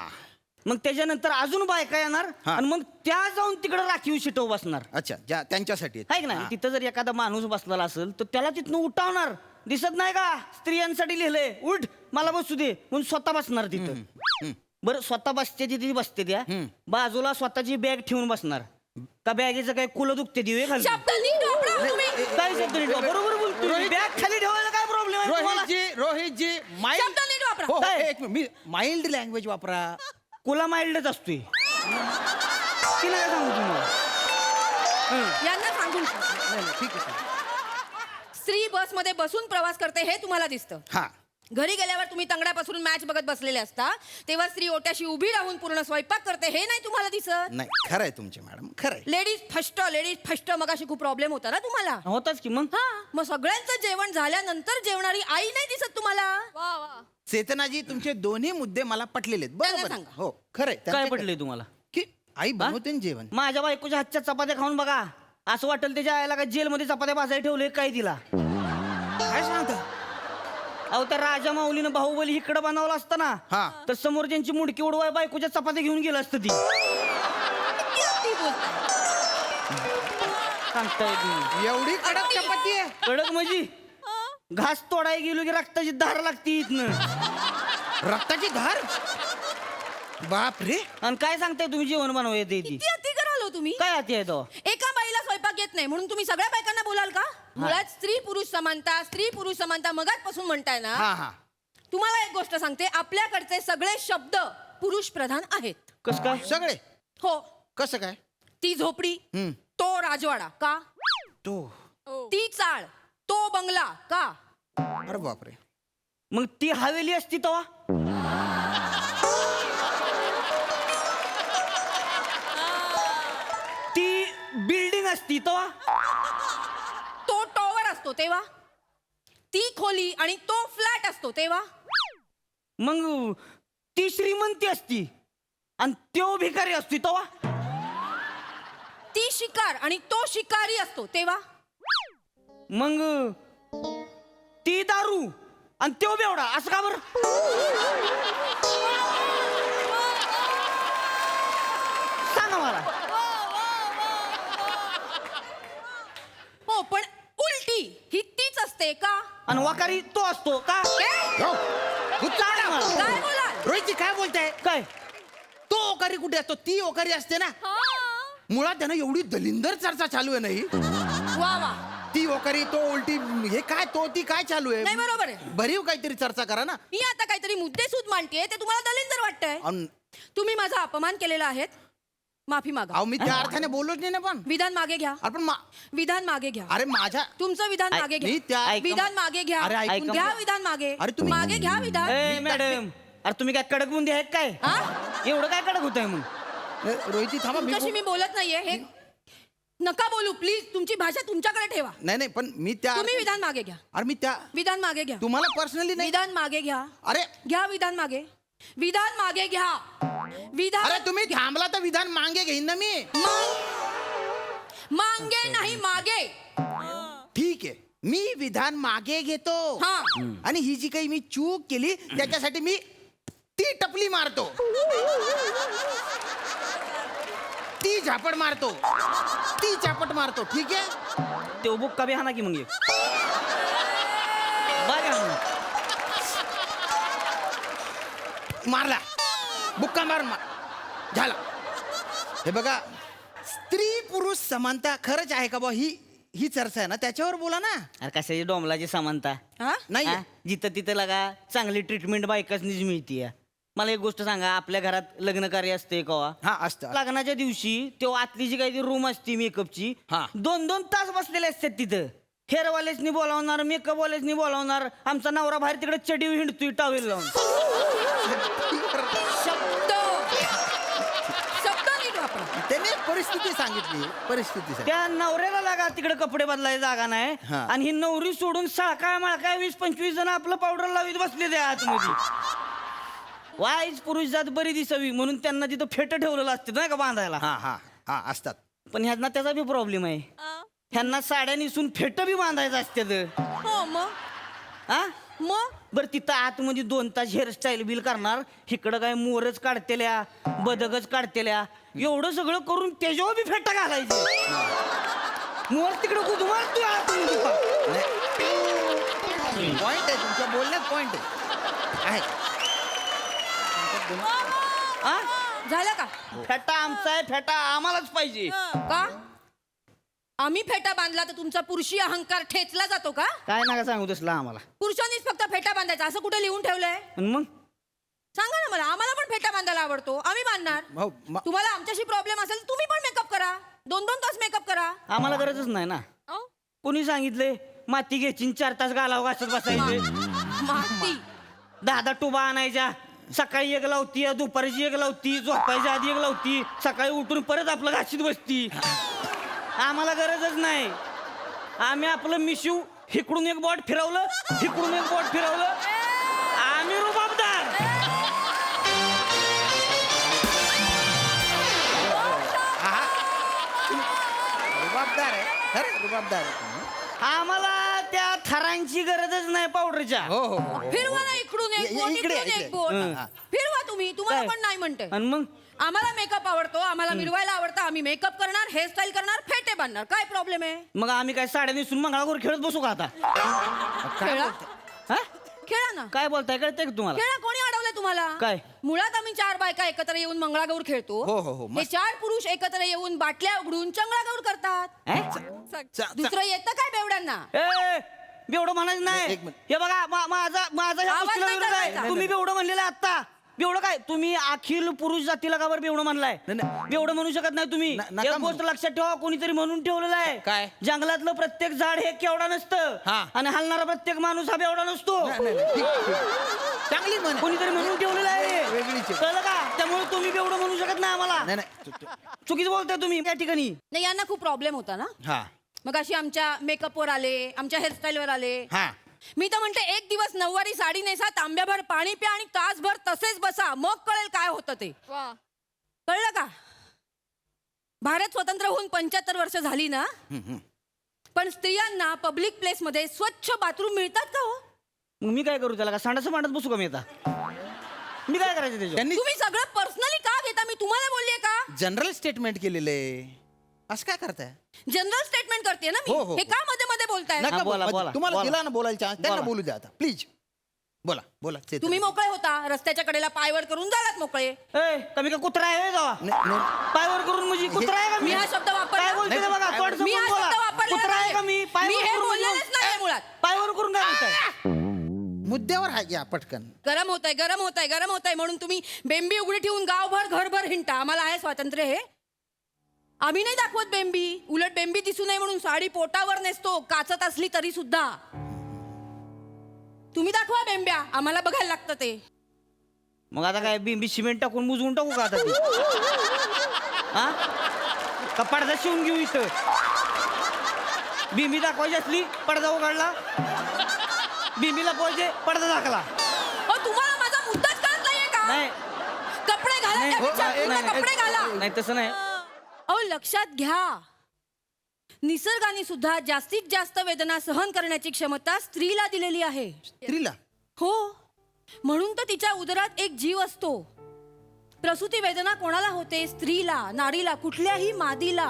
मग त्याच्यानंतर अजून बायका येणार हा. आणि मग त्या जाऊन तिकडे राखीव सीटवर बसणार. अच्छा ज्या त्यांच्यासाठी आहेत. आहे की नाही? तिथं जर एखादा माणूस बसलेला असेल तर त्याला तिथनं उठावणार. दिसत नाही का स्त्रियांसाठी लिहिलंय उठ मला बसू दे म्हणून स्वतः बसणार तिथं. बरं स्वतः बसते तिथे बसते त्या बाजूला स्वतःची बॅग ठेवून बसणार का? बॅगेचं काय कुलं दुखते ती खाली? शब्द नीट वापरा हो तुम्ही. काय शब्द नीट वापरा? बरोबर बोलतो. बॅग खाली ठेवायला काय प्रॉब्लेम आहे तुम्हाला? रोहितजी माइल्ड. शब्द नीट वापरा. हो काय? एक मिनिट. मी माइल्ड लँग्वेज वापरा. कुला माइल्डच असतोय. तिला काय सांगू तुम्हाला? यांना सांगून नाही, नाही, ठीक आहे. स्त्री बसमध्ये बसून प्रवास करते हे तुम्हाला दिसतं. हा घरी गेल्यावर तुम्ही तंगड्यापासून मॅच बघत बसलेले असता तेव्हा स्त्री ओट्याशी उभी राहून पूर्ण स्वयंपाक करते हे नाही तुम्हाला दिसत. नाही खरं आहे तुमचे मॅडम, खरं आहे. लेडीज फस्ट मग अशी खूप प्रॉब्लेम होता ना तुम्हाला. होताच की मग. हा मग सगळ्यांचं जेवण झाल्यानंतर जेवणारी आई नाही दिसत तुम्हाला. वा वा. चेतनाजी तुमचे दोन्ही मुद्दे मला पटलेले आहेत. बरोबर आहे. सांगा. हो खरंय. काय त्यांचे पडलंय तुम्हाला? की आई बनवते ना जेवण. माझ्या बायकोच्या हातच्या चपात्या खाऊन बघा, असं वाटेल त्याच्या आईला का जेलमध्ये चपात्या भाजायला ठेवले काय तिला. काय सांगता? अहो त्या राजा माऊलीनं बाहुबली इकडं बनवला असता ना, तर समोर ज्यांची मुडकी उडवाय बायकोच्या चपात्या घेऊन गेलं असतं ती. सांगताय तुम्ही एवढी कडक चपाती आहे? कडक म्हणजे घास तोडाय गेलो की रक्ताची धार लागती इथनं. रक्ताची धार? बाप रे. आणि काय सांगताय तुम्ही जेवण बनवा येते ती? किती अति करालो तुम्ही. काय अति आहे तो? एका बाईला स्वयंपाक येत नाही म्हणून तुम्ही सगळ्या बायकांना बोलाल का? मुळात स्त्री पुरुष समानता मगाचपासून म्हणताय ना. हा हा. तुम्हाला एक गोष्ट सांगते, आपल्याकडचे सगळे शब्द पुरुष प्रधान आहेत. कस काय? सगळे? हो. कसं काय? ती झोपडी, तो राजवाडा का? तो. ती चाळ, तो बंगला का? अरे बापरे. मग ती हवेली असती तेव्हा? ती बिल्डिंग असती तेव्हा? तो टॉवर असतो तेव्हा? ती खोली आणि तो फ्लॅट असतो तेव्हा? मग ती श्रीमंती असती आणि तो भिकारी असती तेव्हा? ती शिकार आणि तो शिकारी असतो तेव्हा? मग ती दारू आणि तो बेवडा असं का बरं? सांगा मला. हो पण उलटी ही तीच असते का? आणि वाकारी तो असतो का? काय बोलाल? रोहितजी काय बोलताय? काय? तो ओकारी कुठे असतो? ती ओकारी असते ना. मुळात त्यानं एवढी दलिंदर चर्चा चालू आहे नाही. वा वा. ती ओकारी तो उलटी हे काय तो ती काय चालू आहे? नाही बरोबर आहे. भरीव काहीतरी चर्चा करा ना. मी आता काहीतरी मुद्देसूद मांडते ते तुम्हाला दलिंदर वाटतंय. तुम्ही माझा अपमान केलेला आहे, माफी मागा. अहो मी त्या अर्थाने बोललोच नाही ना. पण विधान मागे घ्या. आपण विधान मागे घ्या. अरे माझ्या तुमचं विधान मागे मी घ्या. त्या- विधान मागे घ्या. अरे ऐका- घ्या विधान मागे. अरे तुम्ही- मागे घ्या विधान. ए मॅडम, अरे तुम्ही काय कडक बुंदी आहेत काय? एवढं काय कडक होत आहे मग? रोहितजी थांबा. तुमच्याशी मी बोलत नाहीये. हे नका बोलू प्लीज. तुमची भाषा तुमच्याकडे ठेवा. नाही नाही पण मी त्या तुम्ही विधान मागे घ्या. अरे मी त्या विधान मागे घ्या. तुम्हाला पर्सनली नाही. विधान मागे घ्या. अरे घ्या विधान मागे. विधान मागे घ्या. विधान. अरे तुम्ही थांबला तर विधान मागे घेईन ना मी. मांगे नाही मागे. ठीक आहे मी विधान मागे घेतो. आणि ही जी काही मी चूक केली त्याच्यासाठी मी ती टपली मारतो, ती झापड मारतो, ती चापट मारतो. ठीक आहे. ते बुक्का बी हाना की मग बघा मारला बुक्का मार झाला. हे बघा स्त्री पुरुष समानता खरंच आहे का बा? ही चर्चा आहे ना, त्याच्यावर बोला ना. अरे कशाची डोंबलाची समानता नाही. जिथं तिथं लगा चांगली ट्रीटमेंट बायकाच मिळतीये. मला एक गोष्ट सांगा, आपल्या घरात लग्न कार्य असते कवा? हा असतं. लग्नाच्या दिवशी तेव्हा आतली जी काही रूम असते मेकअपची, 2-2 तास बसलेले असतात तिथं. हेअरवालेसनी बोलावणार, मेकअपवालेसनी बोलावणार. आमचा नवरा बाहेर तिकडे चडी हिंडतोय टॉवेल लावून. त्याने परिस्थिती सांगितली. परिस्थिती त्या नवऱ्याला लागा तिकडे कपडे बदलायला जागा नाही. आणि ही नवरी सोडून साळकाय मळकाय 20-25 जण आपलं पावडर लावीत बसले त्या आतमध्ये. वाईच पुरुष जात बरी दिसावी म्हणून त्यांना तिथं फेट ठेवलेलं असते नाही का बांधायला. हा असतात. पण ह्यांना त्याचा बी प्रॉब्लेम आहे. ह्यांना साड्या निसून फेट बी बांधायचं असते. हो मग मग बरं तिथं आतमध्ये 2 तास हेअरस्टाईल बिल करणार. इकडं काय मोरच काढतेल्या, बदकच काढतेल्या. एवढं सगळं करून त्याच्यावर बी फेटा घालायचे. मोर तिकडं कुठं तू आतमध्ये. पॉइंट आहे तुमच्या बोलण्यात, पॉइंट आहे. झालं का? फेटा आमचा आहे, फेटा आम्हालाच पाहिजे. का आम्ही फेटा बांधला तर तुमचा पुरुषी अहंकार ठेचला जातो का? काय नका सांगू तसला आम्हाला. पुरुषांनीच फक्त फेटा बांधायचा असं कुठे लिहून ठेवलंय? मग सांगा ना मला. आम्हाला पण फेटा बांधायला आवडतो, आम्ही बांधणार. तुम्हाला आमच्याशी प्रॉब्लेम असेल तुम्ही पण मेकअप करा. 2-2 तास मेकअप करा. आम्हाला गरजच नाही ना. कोणी सांगितले माती घ्यायची 4 तास गालाव घासत बसायचे? माती 10 टुबा आणायच्या. सकाळी एक लावती, दुपारची एक लावती, झोपायच्या आधी एक लावती, सकाळी उठून परत आपलं घाशीत बसती. आम्हाला गरजच नाही. आम्ही आपलं मिशू इकडून एक बॉट फिरवलं, इकडून एक बॉट फिरवलं, आम्ही रुबाबदार. रुबाबदार आहे खरं, रुबाबदार आहे. आम्हाला त्या थरांची गरजच नाही पावडरच्या. हो हो हो. फिरवा ना इकडून एक बोट, इकडे, इकडून इकडे. एक बोट. हा. फिरवा तुम्ही, तुम्हाला काय? पण नाही म्हणते. आणि मग आम्हाला मेकअप आवडतो, आम्हाला मिरवायला आवडतं, आम्ही मेकअप करणार, हेअरस्टाईल करणार, फेटे बांधणार. काय प्रॉब्लेम आहे? मग आम्ही काय साड्या नेसून मंगळागौर खेळत बसू का आता? खेळा हा? खेळा ना, काय बोलताय कळतंय का तुम्हाला? खेळा. कोणी अडवलंय तुम्हाला? काय? मुळात आम्ही 4 बायका एकत्र येऊन मंगळागौर खेळतो. हो, हो, हो. हे 4 पुरुष एकत्र येऊन बाटल्या उघडून चंगळागौर करतात. दुसरं येतं काय बेवड्यांना? ए बेवढं म्हणायचं नाही. एक मिनिट. हे बघा माझा ह्या आवाज गोष्टीला नाही विरोध आहे. करायचा. तुम्ही बेवढं म्हणलेलं आता. बेवढं काय तुम्ही अखिल पुरुष जातीला का बरं बेवढं म्हणलाय? बेवढं म्हणू शकत नाही तुम्ही. नका एक म्हणू. गोष्ट लक्षात ठेवा, कोणीतरी म्हणून ठेवलेलं आहे. काय? जंगलातलं प्रत्येक झाड हे केवढा नसतं हा. आणि हलणारा प्रत्येक माणूस हा बेवढा नसतो. चांगली म्हण आहे. कोणीतरी म्हणून ठेवलेलं आहे. वेगळीच आहे. कळलं का? त्यामुळे तुम्ही बेवढं म्हणू शकत नाही आम्हाला. नाही नाही चुकीचं बोलताय तुम्ही त्या ठिकाणी. नाही, यांना खूप प्रॉब्लेम होता ना. हा मग अशी आमच्या मेकअपवर आले, आमच्या हेअरस्टाईलवर आले. हा. मी तर म्हणते एक दिवस नऊवारी साडी नेसा, तांब्याभर पाणी प्या आणि तासभर तसेच बसा, मग कळेल काय होतं ते. कळलं का? भारत स्वतंत्र होऊन 75 वर्ष झाली ना, पण स्त्रियांना पब्लिक प्लेस मध्ये स्वच्छ बाथरूम मिळतात का हो? मग मी काय करू त्याला? का सांडाचं मांडत बसू का मी आता? मी काय करायचं त्याच्यावर? त्यांनी तुम्ही सगळं पर्सनली का घेता? मी तुम्हाला बोललीये का? जनरल स्टेटमेंट केलेलं आहे. असं काय करताय? जनरल स्टेटमेंट करते ना मी. हो, हो. हे का मध्ये मध्ये बोलताय? नका बोला, बोला. बोला, तुम्हाला बोला. दिला ना बोलायला चान्स, त्यांना बोला. बोलू द्या आता प्लीज. बोला बोला. ते तुम्ही मोकळे होता, रस्त्याच्या कडेला पायवर करून झालात मोकळे. ए कमी का कुत्रा आहे जावा? पायवर करून म्हणजे कुत्रा आहे का मी हा शब्द वापरला. काय बोलते ते बघा, तोंड मी हा समोर बोला. शब्द वापरला कुत्रा आहे नाही. का मी? मी पायवर हे करून बोललेलंच म्हणजे- नाही मुळात. पायवर करून काय बोलताय? मुद्द्यावर हा या पटकन. गरम होतंय, गरम होतंय, गरम होतंय म्हणून तुम्ही बेंबी उघडी ठेवून गावभर घरभर हिंडता. आम्हाला आहे स्वातंत्र्य हे. आम्ही नाही दाखवत बेंबी. उलट बेंबी दिसू नये म्हणून साडी पोटावर नेसतो, काचत असली तरी सुद्धा. तुम्ही दाखवा बेंब्या, आम्हाला बघायला लागतं ते. मग आता काय बिंबी सिमेंट टाकून मुजवून टाकू का आता ती? हा? का पडदा शिवून घेऊ इथं? बिंबी दाखवायची असली पडदा उघडला, बिंबीला पोहायचे पडदा दाखला. अहो, तुम्हाला माझा मुद्दाच कळत नाहीये का? नाही कपडे घाला, नाही, त्यापेक्षा नाही, पूर्ण नाही, कपडे घाला. नाही तसं नाही. अहो लक्षात घ्या, निसर्गाने सुद्धा जास्तीत जास्त वेदना सहन करण्याची क्षमता स्त्रीला दिलेली आहे. स्त्रीला? हो, म्हणून तर तिच्या उदरात एक जीव असतो. प्रसूती वेदना कोणाला होते? स्त्रीला, नारीला, कुठल्याही मादीला.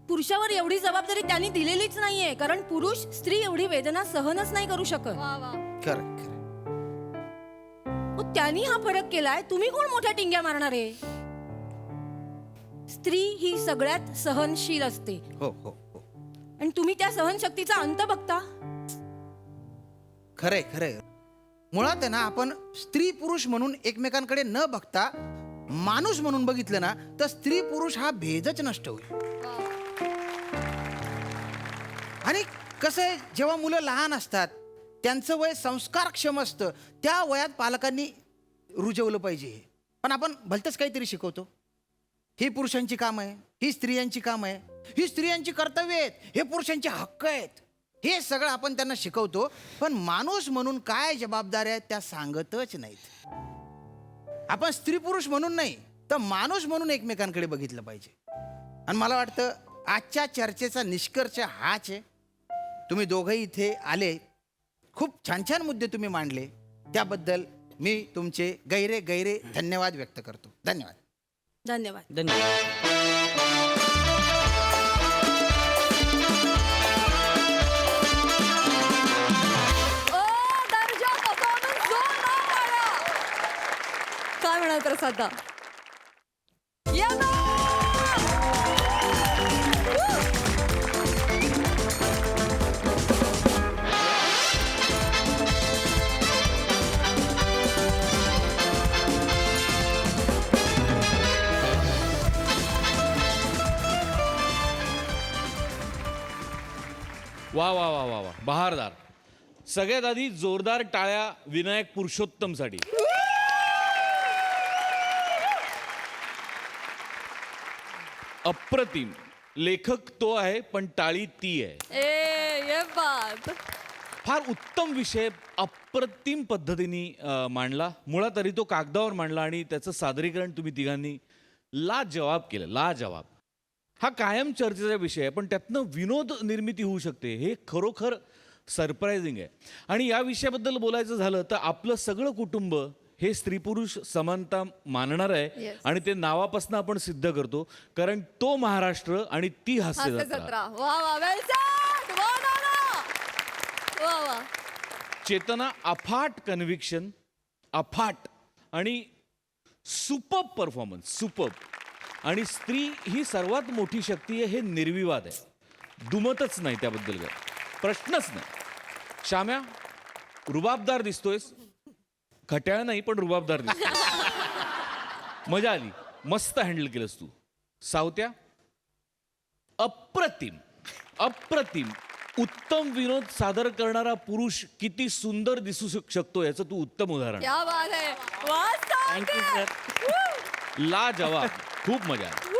पुरुषावर एवढी जबाबदारी त्यांनी दिलेलीच नाहीये, कारण पुरुष स्त्री एवढी वेदना सहनच नाही करू शकत. खरं. त्यांनी हा फरक केलाय. तुम्ही कोण मोठ्या टिंग्या मारणार आहे? स्त्री ही सगळ्यात सहनशील असते. हो हो हो. आणि तुम्ही त्या सहनशक्तीचा अंत बघता. खरंय खरंय. मुळात आहे ना, आपण स्त्री पुरुष म्हणून एकमेकांकडे न बघता माणूस म्हणून बघितलं ना, तर स्त्री पुरुष हा भेदच नष्ट होईल. आणि कसं आहे, जेव्हा मुलं लहान असतात त्यांचं वय संस्कारक्षम असतं, त्या वयात पालकांनी रुजवलं पाहिजे. पण आपण भलतंच काहीतरी शिकवतो. ही पुरुषांची काम आहे, ही स्त्रियांची काम आहे, ही स्त्रियांची कर्तव्य आहेत, हे पुरुषांचे हक्क आहेत, हे सगळं आपण त्यांना शिकवतो. पण माणूस म्हणून काय जबाबदाऱ्या आहेत त्या सांगतच नाहीत. आपण स्त्री पुरुष म्हणून नाही तर माणूस म्हणून एकमेकांकडे बघितलं पाहिजे. आणि मला वाटतं आजच्या चर्चेचा निष्कर्ष हाच आहे. तुम्ही दोघंही इथे आले, खूप छान छान मुद्दे तुम्ही मांडले, त्याबद्दल मी तुमचे गैरे गैरे धन्यवाद व्यक्त करतो. धन्यवाद. धन्यवाद. धन्यवाद. काय म्हणाल तर साधा या ना! वा वा वा वा वा, बहारदार. सगळ्यात आधी जोरदार टाळ्या विनायक पुरुषोत्तमसाठी. अप्रतिम. लेखक तो आहे पण टाळी ती आहे. ये बात. फार उत्तम विषय अप्रतिम पद्धतीने मांडला. मुळात तरी तो कागदावर मांडला आणि त्याचं सादरीकरण तुम्ही तिघांनी लाजवाब केलं. लाजवाब. हा कायम चर्चेचा विषय आहे पण त्यातनं विनोद निर्मिती होऊ शकते हे खरोखर सरप्रायझिंग आहे. आणि या विषयाबद्दल बोलायचं झालं तर आपलं सगळं कुटुंब हे स्त्री पुरुष समानता मानणार आहे. Yes. आणि ते नावापासून आपण सिद्ध करतो कारण तो महाराष्ट्र आणि ती हास्य हास्य जत्रा. जत्रा. वा वा, well said. वा वा वा. वा वा. चेतना, अफाट कन्व्हिक्शन, अफाट आणि सुपर्ब परफॉर्मन्स. सुपर्ब. आणि स्त्री ही सर्वात मोठी शक्ती आहे हे निर्विवाद आहे. दुमतच नाही त्याबद्दल काय प्रश्नच नाही. श्याम्या रुबाबदार दिसतोयस. खट्याळ नाही पण रुबाबदार दिसतोय. मजा आली. मस्त हँडल केलंस तू. सावत्या अप्रतिम. अप्रतिम. उत्तम विनोद सादर करणारा पुरुष किती सुंदर दिसू शकतो याचं तू उत्तम उदाहरण. क्या बात आहे. वा, थँक्यू सर. लाजवाब. खूप मजा आली.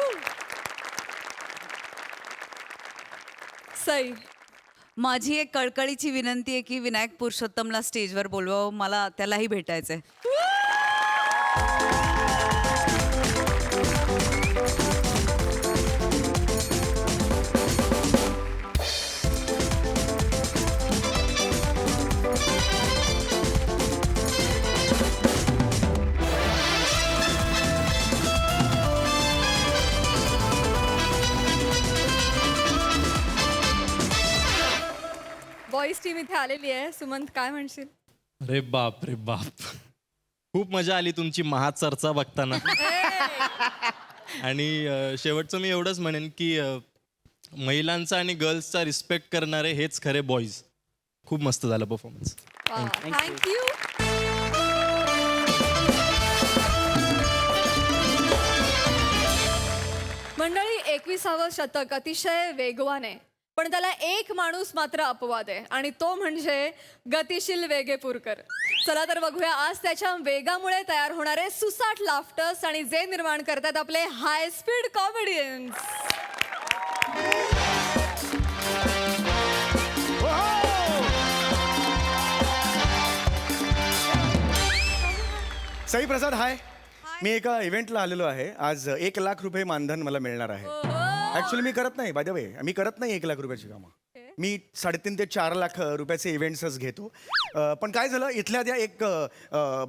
सई. माझी एक कळकळीची विनंती आहे की विनायक पुरुषोत्तमला स्टेजवर बोलवावं. मला त्यालाही भेटायचंय. बॉईज टीम इथे आलेली आहे. सुमंत काय म्हणशील? अरे बाप रे बाप, खूप मजा आली तुमची महाचर्चा बघताना. आणि शेवटचं मी एवढंच म्हणेन की महिलांचा आणि गर्ल्सचा रिस्पेक्ट करणारे हेच खरे बॉईज. खूप मस्त झालं परफॉर्मन्स. थँक्यू. मंडळी 21वे शतक अतिशय वेगवान आहे पण त्याला एक माणूस मात्र अपवाद आहे आणि तो म्हणजे गतिशील वेगेपूरकर. चला तर बघूया आज त्याच्या वेगामुळे तयार होणारे सुसाट लाफ्टर्स आणि जे निर्माण करतात आपले हाय स्पीड कॉमेडियन्स. साई प्रसाद हाय. मी एका इव्हेंटला आलेलो आहे. आज 1 लाख रुपये मानधन मला मिळणार आहे. ऍक्च्युली मी करत नाही, बाय द वे, मी करत नाही 1 लाख रुपयाची कामं. मी 3.5 ते 4 लाख रुपयाचे इव्हेंट्सच घेतो. पण काय झालं, इथल्या त्या एक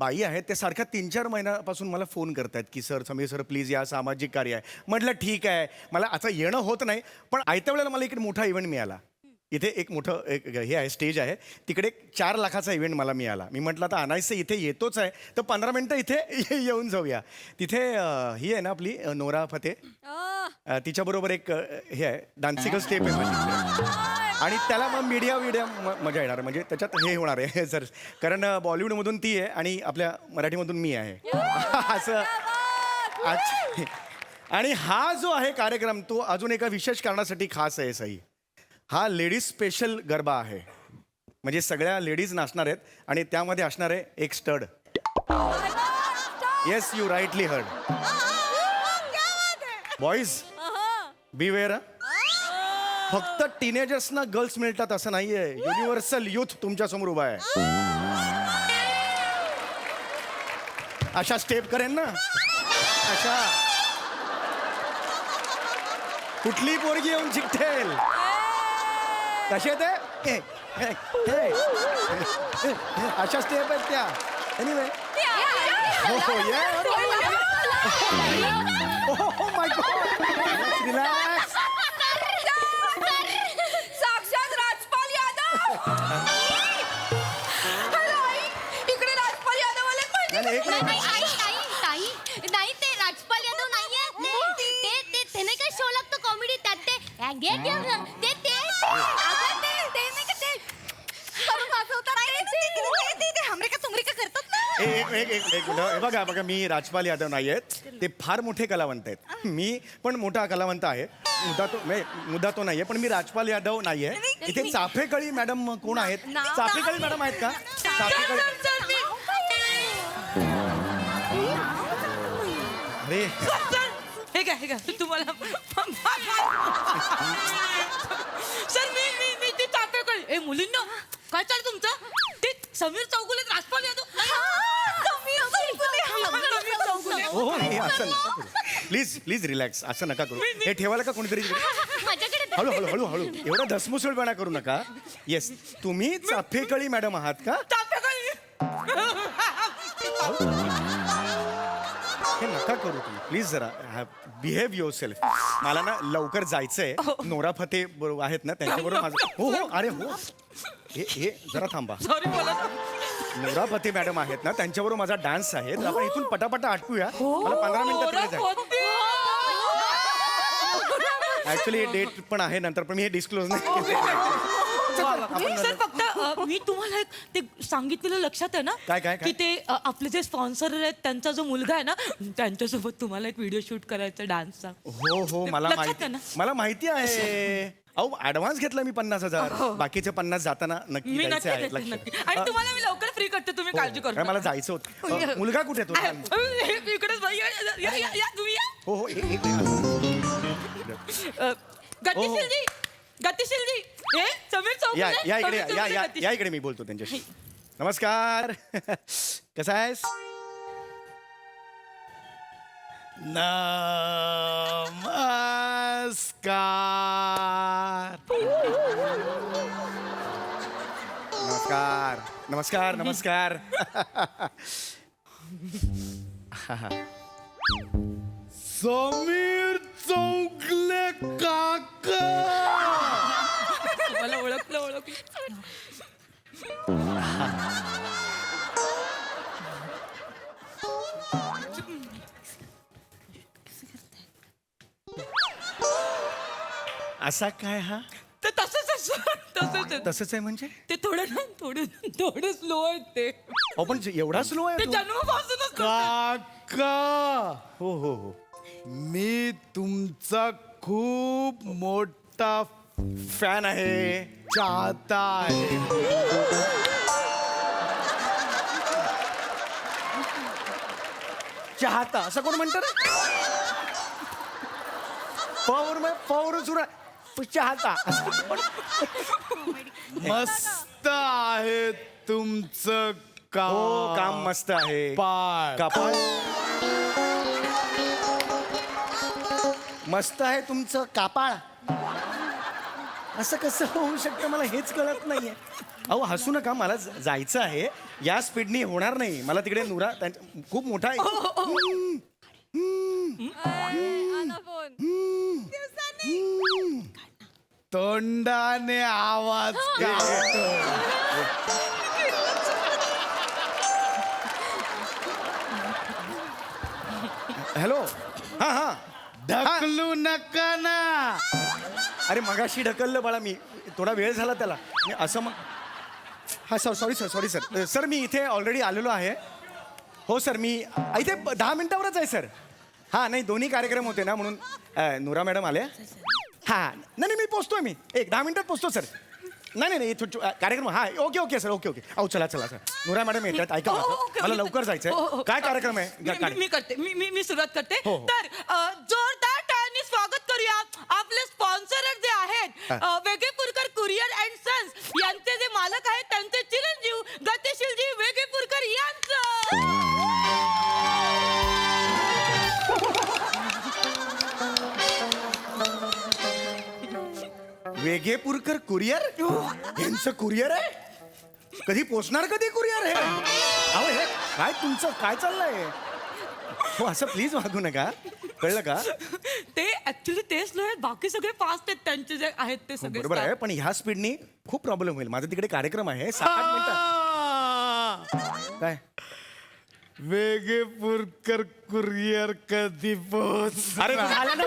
बाई आहेत त्या सारख्या 3-4 महिन्यापासून मला फोन करतायत की सर, समीर सर प्लीज या, सामाजिक कार्य आहे. म्हटलं ठीक आहे, मला आता येणं होत नाही पण आयत्या वेळेला मला इकडे मोठा इव्हेंट मिळाला. इथे एक मोठं एक हे आहे, स्टेज आहे, तिकडे 4 लाखाचा इव्हेंट मला मिळाला. मी म्हटलं आता आणायचं इथे येतोच आहे तर 15 मिनटं इथे येऊन जाऊया. तिथे ही आहे ना आपली नोरा फते, तिच्याबरोबर एक हे आहे डान्सिकल स्टेप आहे माझी. आणि त्याला मग मीडिया मजा येणार, म्हणजे त्याच्यात हे होणार आहे सर, कारण बॉलिवूडमधून ती आहे आणि आपल्या मराठीमधून मी आहे असं. अच्छा. आणि हा जो आहे कार्यक्रम तो अजून एका विशेष कारणासाठी खास आहे सई. हा लेडीज स्पेशल गरबा आहे, म्हणजे सगळ्या लेडीज नाचणार आहेत आणि त्यामध्ये असणार आहे एक stud. Yes, you rightly heard. Boys be aware. फक्त टीनेजर्सना गर्ल्स मिळतात असं नाहीये, युनिव्हर्सल युथ तुमच्या समोर उभा आहे. अशा स्टेप करेन ना, अशा कुठली पोरगी येऊन चिकटेल कसे ते अशा स्टेप आहेत त्या. एनिवे, माय गॉड, रिलॅक्स. साक्षात राजपाल यादव. इकडे राजपाल यादव आले नाही ते राजपाल यादव नाहीये. ते नाही काय शो लागतो कॉमेडी त्यात ते एक बघा मी राजपाल यादव नाही आहेत. ते फार मोठे कलावंत आहेत. मी पण मोठा कलावंत आहे. मुद्दा तो नाहीये, पण मी राजपाल यादव नाहीये. इथे चाफेकळी मॅडम कोण आहेत? चाफेकळी मॅडम आहेत का? चाफेकळी अरे हे काय तुम्हाला सर मी ती चापेकळी ए मुलींना काय चाललं तुमचं? ते समीर चौगुले राजपाल यादव हो हे असं नका करू. प्लीज रिलॅक्स, असं नका करू. हे ठेवायला का कोणीतरी हळू हळू हळू एवढा धसमुसळपणा करू नका. येस, तुम्ही चाफेकळी मॅडम आहात का? हे नका करू तुम्ही, प्लीज जरा बिहेव युअर सेल्फ. मला ना लवकर जायचंय. नोरा फते बरोबर आहेत ना, त्यांच्याबरोबर माझं हो अरे हो हे जरा थांबा. नोरा फते मॅडम आहेत ना, त्यांच्याबरोबर माझा डान्स आहे. तर आपण इथून पटापटा आटपूया. मला 15 मिनिटात तिकडे जायचं. ऍक्च्युली डेट पण आहे नंतर, पण मी हे डिस्क्लोज नाही केलं. सर फक्त मी तुम्हाला एक ते सांगितलेलं लक्षात आहे ना काय? की ते आपले जे स्पॉन्सर आहेत त्यांचा जो मुलगा आहे ना, त्यांच्यासोबत तुम्हाला एक व्हिडिओ शूट करायचा डान्सचा. हो मला माहिती आहे. अहो ऍडव्हान्स घेतला मी 50,000. बाकीचे 50 जाताना नक्की मी द्यायचे आहेत. आणि तुम्हाला मी लवकर फ्री करते, तुम्ही काळजी करू काय मला जायचं होतं. मुलगा कुठे तो? इकडेच बाई, या तुम्ही या. हो गतिशीलजी हे समीर चौगुले या इकडे मी बोलतो त्यांच्याशी. नमस्कार. कसा आहेस? नमस्कार. समीर चौगले काका. मला ओळखलं. असा काय हा? तर तसंच आहे म्हणजे ते थोडं स्लो आहेत ते. पण एवढा स्लो आहे ते तो? जन्मापासूनच काका हो मी तुमचा खूप मोठा फॅन आहे, चाहता आहे. चाहता असं कोण म्हणतं रे? पावर सुरा चाहता. मस्त आहे तुमचं काम मस्त आहे. कापाळ मस्त आहे तुमचं कापाळ. असं कसं होऊ शकतं मला हेच कळत नाहीये. अहो हसू नका, मला जायचं आहे. या स्पीडनी होणार नाही. मला तिकडे नुरा खूप मोठा आहे. तोंडाने आवाज काढतो. हॅलो. हा ढकलू नका ना. अरे मगाशी ढकललं बाळा मी, थोडा वेळ झाला त्याला. असं मग सॉरी सर. सर मी इथे ऑलरेडी आलेलो आहे. हो सर, मी इथे 10 मिनिटावरच आहे सर. हां नाही, दोन्ही कार्यक्रम होते ना म्हणून नुरा मॅडम आल्या. हां नाही मी पोचतोय. मी 10 मिनिटात पोचतो सर. नाही कार्यक्रम ओके सर. ओके अहो चला सर. नुरा मॅडम येतात, ऐका मला लवकर जायचंय. काय कार्यक्रम आहे? मी करते. मी सुरुवात करते. तर जोरदार टाळ्यांनी स्वागत करूया आपले स्पॉन्सर जे आहेत वेगेपूरकर कुरिअर अँड सन्स यांचे जे मालक आहेत त्यांचे चिरंजीव गतिशीलजी वेगेपूरकर यांचं. वेगेपूरकर कुरिअर? यांचं कुरिअर आहे? कधी पोचणार कधी कुरिअर हे? अहो हे काय तुमचं काय चाललंय? हो असं प्लीज वागू नका, कळलं का? ते ऍक्च्युली ते स्लो आहेत, बाकी सगळे फास्ट आहेत. त्यांचे जे आहेत ते सगळे बरोबर आहे, पण ह्या स्पीडनी खूप प्रॉब्लेम होईल. माझा तिकडे कार्यक्रम आहे 7-8 मिनिटात. काय वेगेपूरकर कुरिअर कधी पोच? अरे झालं ना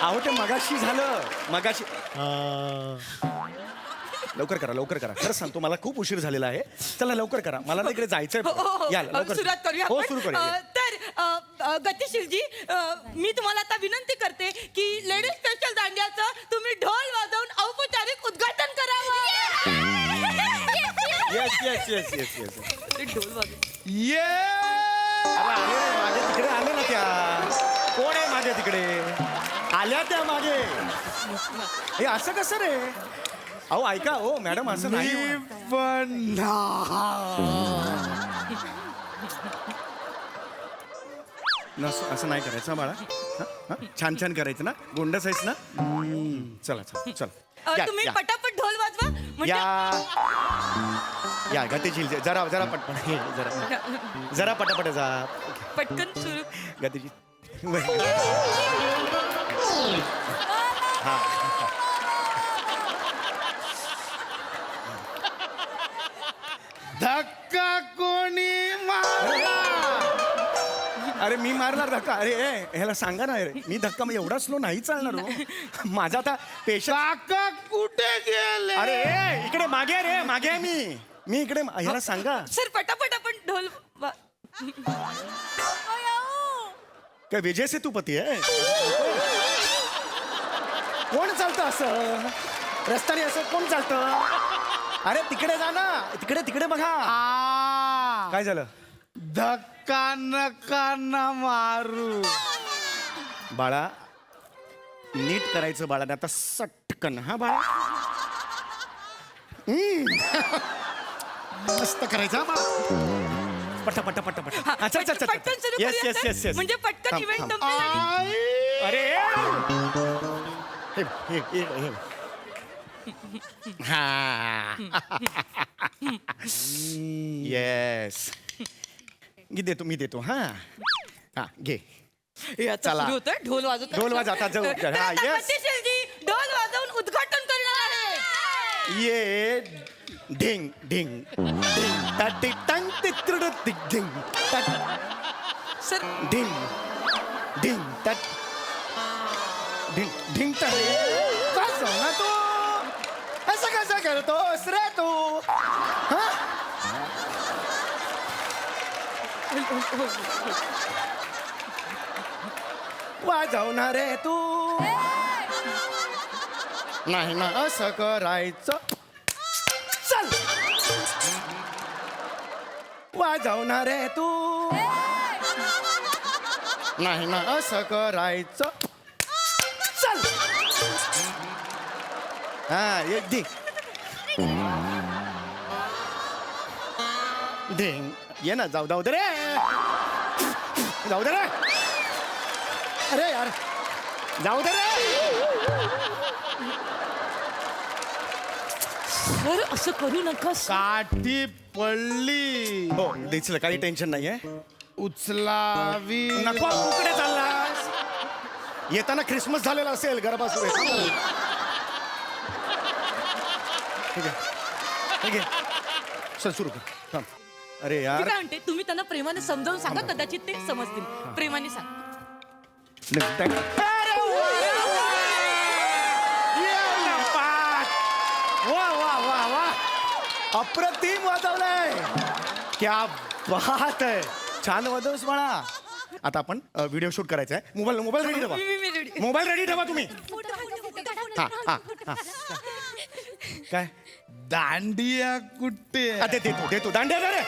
अहो ते मगाशी झालं. मगाशी लवकर करा लवकर करा. खरंच सांगतो मला खूप उशीर झालेला आहे. चला लवकर करा, मला तिकडे जायचंय. या लवकर सुरुवात करूया हो आपण. सुरू करूया. तर गतिशीलजी, मी तुम्हाला आता विनंती करते की लेडीज स्पेशल दांडियाचं तुम्ही ढोल वाजवून औपचारिक उद्घाटन करावं. Yes yes yes yes yes. ढोल वाजव. माझ्या तिकडे आले ना त्या. कोण आहे माझ्या तिकडे? आल्या त्या मागे. हे असं कसं रे? अहो ऐका हो मॅडम, असं नाही पण. असं नाही करायचं बाळा. छान छान करायचं ना. गोंडस आहेस ना. चला चला चला. तुम्ही पटापट ढोल वाजवा. म्हणजे या गतिशील जरा जरा पटपट जरा पटापट जा. पटकन सुरू. गतिशील. हा. धक्का कोणी मारला? अरे मी मारणार धक्का? अरे ह्याला सांगा ना रे, मी धक्का मग एवढा स्लो नाही चालणार हो. माझा आता काका कुठे गेले? अरे इकडे मागे आहे रे, मागे आहे मी इकडे. ह्याला सांगा. सर पटापट आपण ढोल काय विजय सेतुपती आहे? कोण चालतं असं रस्त्याने? असं कोण चालतं? अरे तिकडे जा ना, तिकडे तिकडे बघा. काय झालं? धक्का नका ना मारू. बाळा नीट करायचं बाळा. आता सटकन. हा बाळा मस्त करायचं बाळा. पटा पटा पटा पटा. अच्छा अच्छा अच्छा. पटकन सुरू येस करूया, येस सर. Yes yes. म्हणजे पटकन इव्हेंट संपेल. अरे हे हे हे हा. येस. मी देतो. हा हा घे. चला सुरू होतं ढोल वाजवत. ढोल वाजव आता. जाऊ. हा येस. गतिशीलजी ढोल वाजवून उद्घाटन करणार आहे. ये ढिंग ढिंग ढिंग टाटी टंग तित्रड टिक ढिंग टाट. सर ढिंग ढिंग टाट ढिंग ढिंग टाट. वाजव ना तू. असं कसं करतोस रे तू? हा वाजवणार रे तू. नाही ना असं करायचं. चल वाजवणार रे तू. नाही ना असं करायचं. चल. हा एक ढिंग ढिंग. ये ना. जाऊ दे रे. जाऊ दे रे. अरे यार जाऊ दे रे. सर असं करू नका. काठी पडली. हो दिसलं, काही टेन्शन नाहीये. उचलावी. नको. कुठे चाललास? येताना क्रिसमस झालेला असेल. गरबा सुरू आहे. ठीक आहे ठीक आहे. चल सुरू कर. थांब. अरे मी यार काय म्हणते, तुम्ही त्यांना प्रेमाने समजावून सांगा, कदाचित ते समजतील. प्रेमाने सांगा. वा वा वा वा. अप्रतिम वाजवलंय. क्या बात आहे. छान वाजवस म्हणा. आता आपण व्हिडिओ शूट करायचा आहे. मोबाईल रेडी ठेवा. मोबाईल रेडी ठेवा तुम्ही. हा हा हा. काय दांडिया कुठे? देतो दांडिया द्या रे.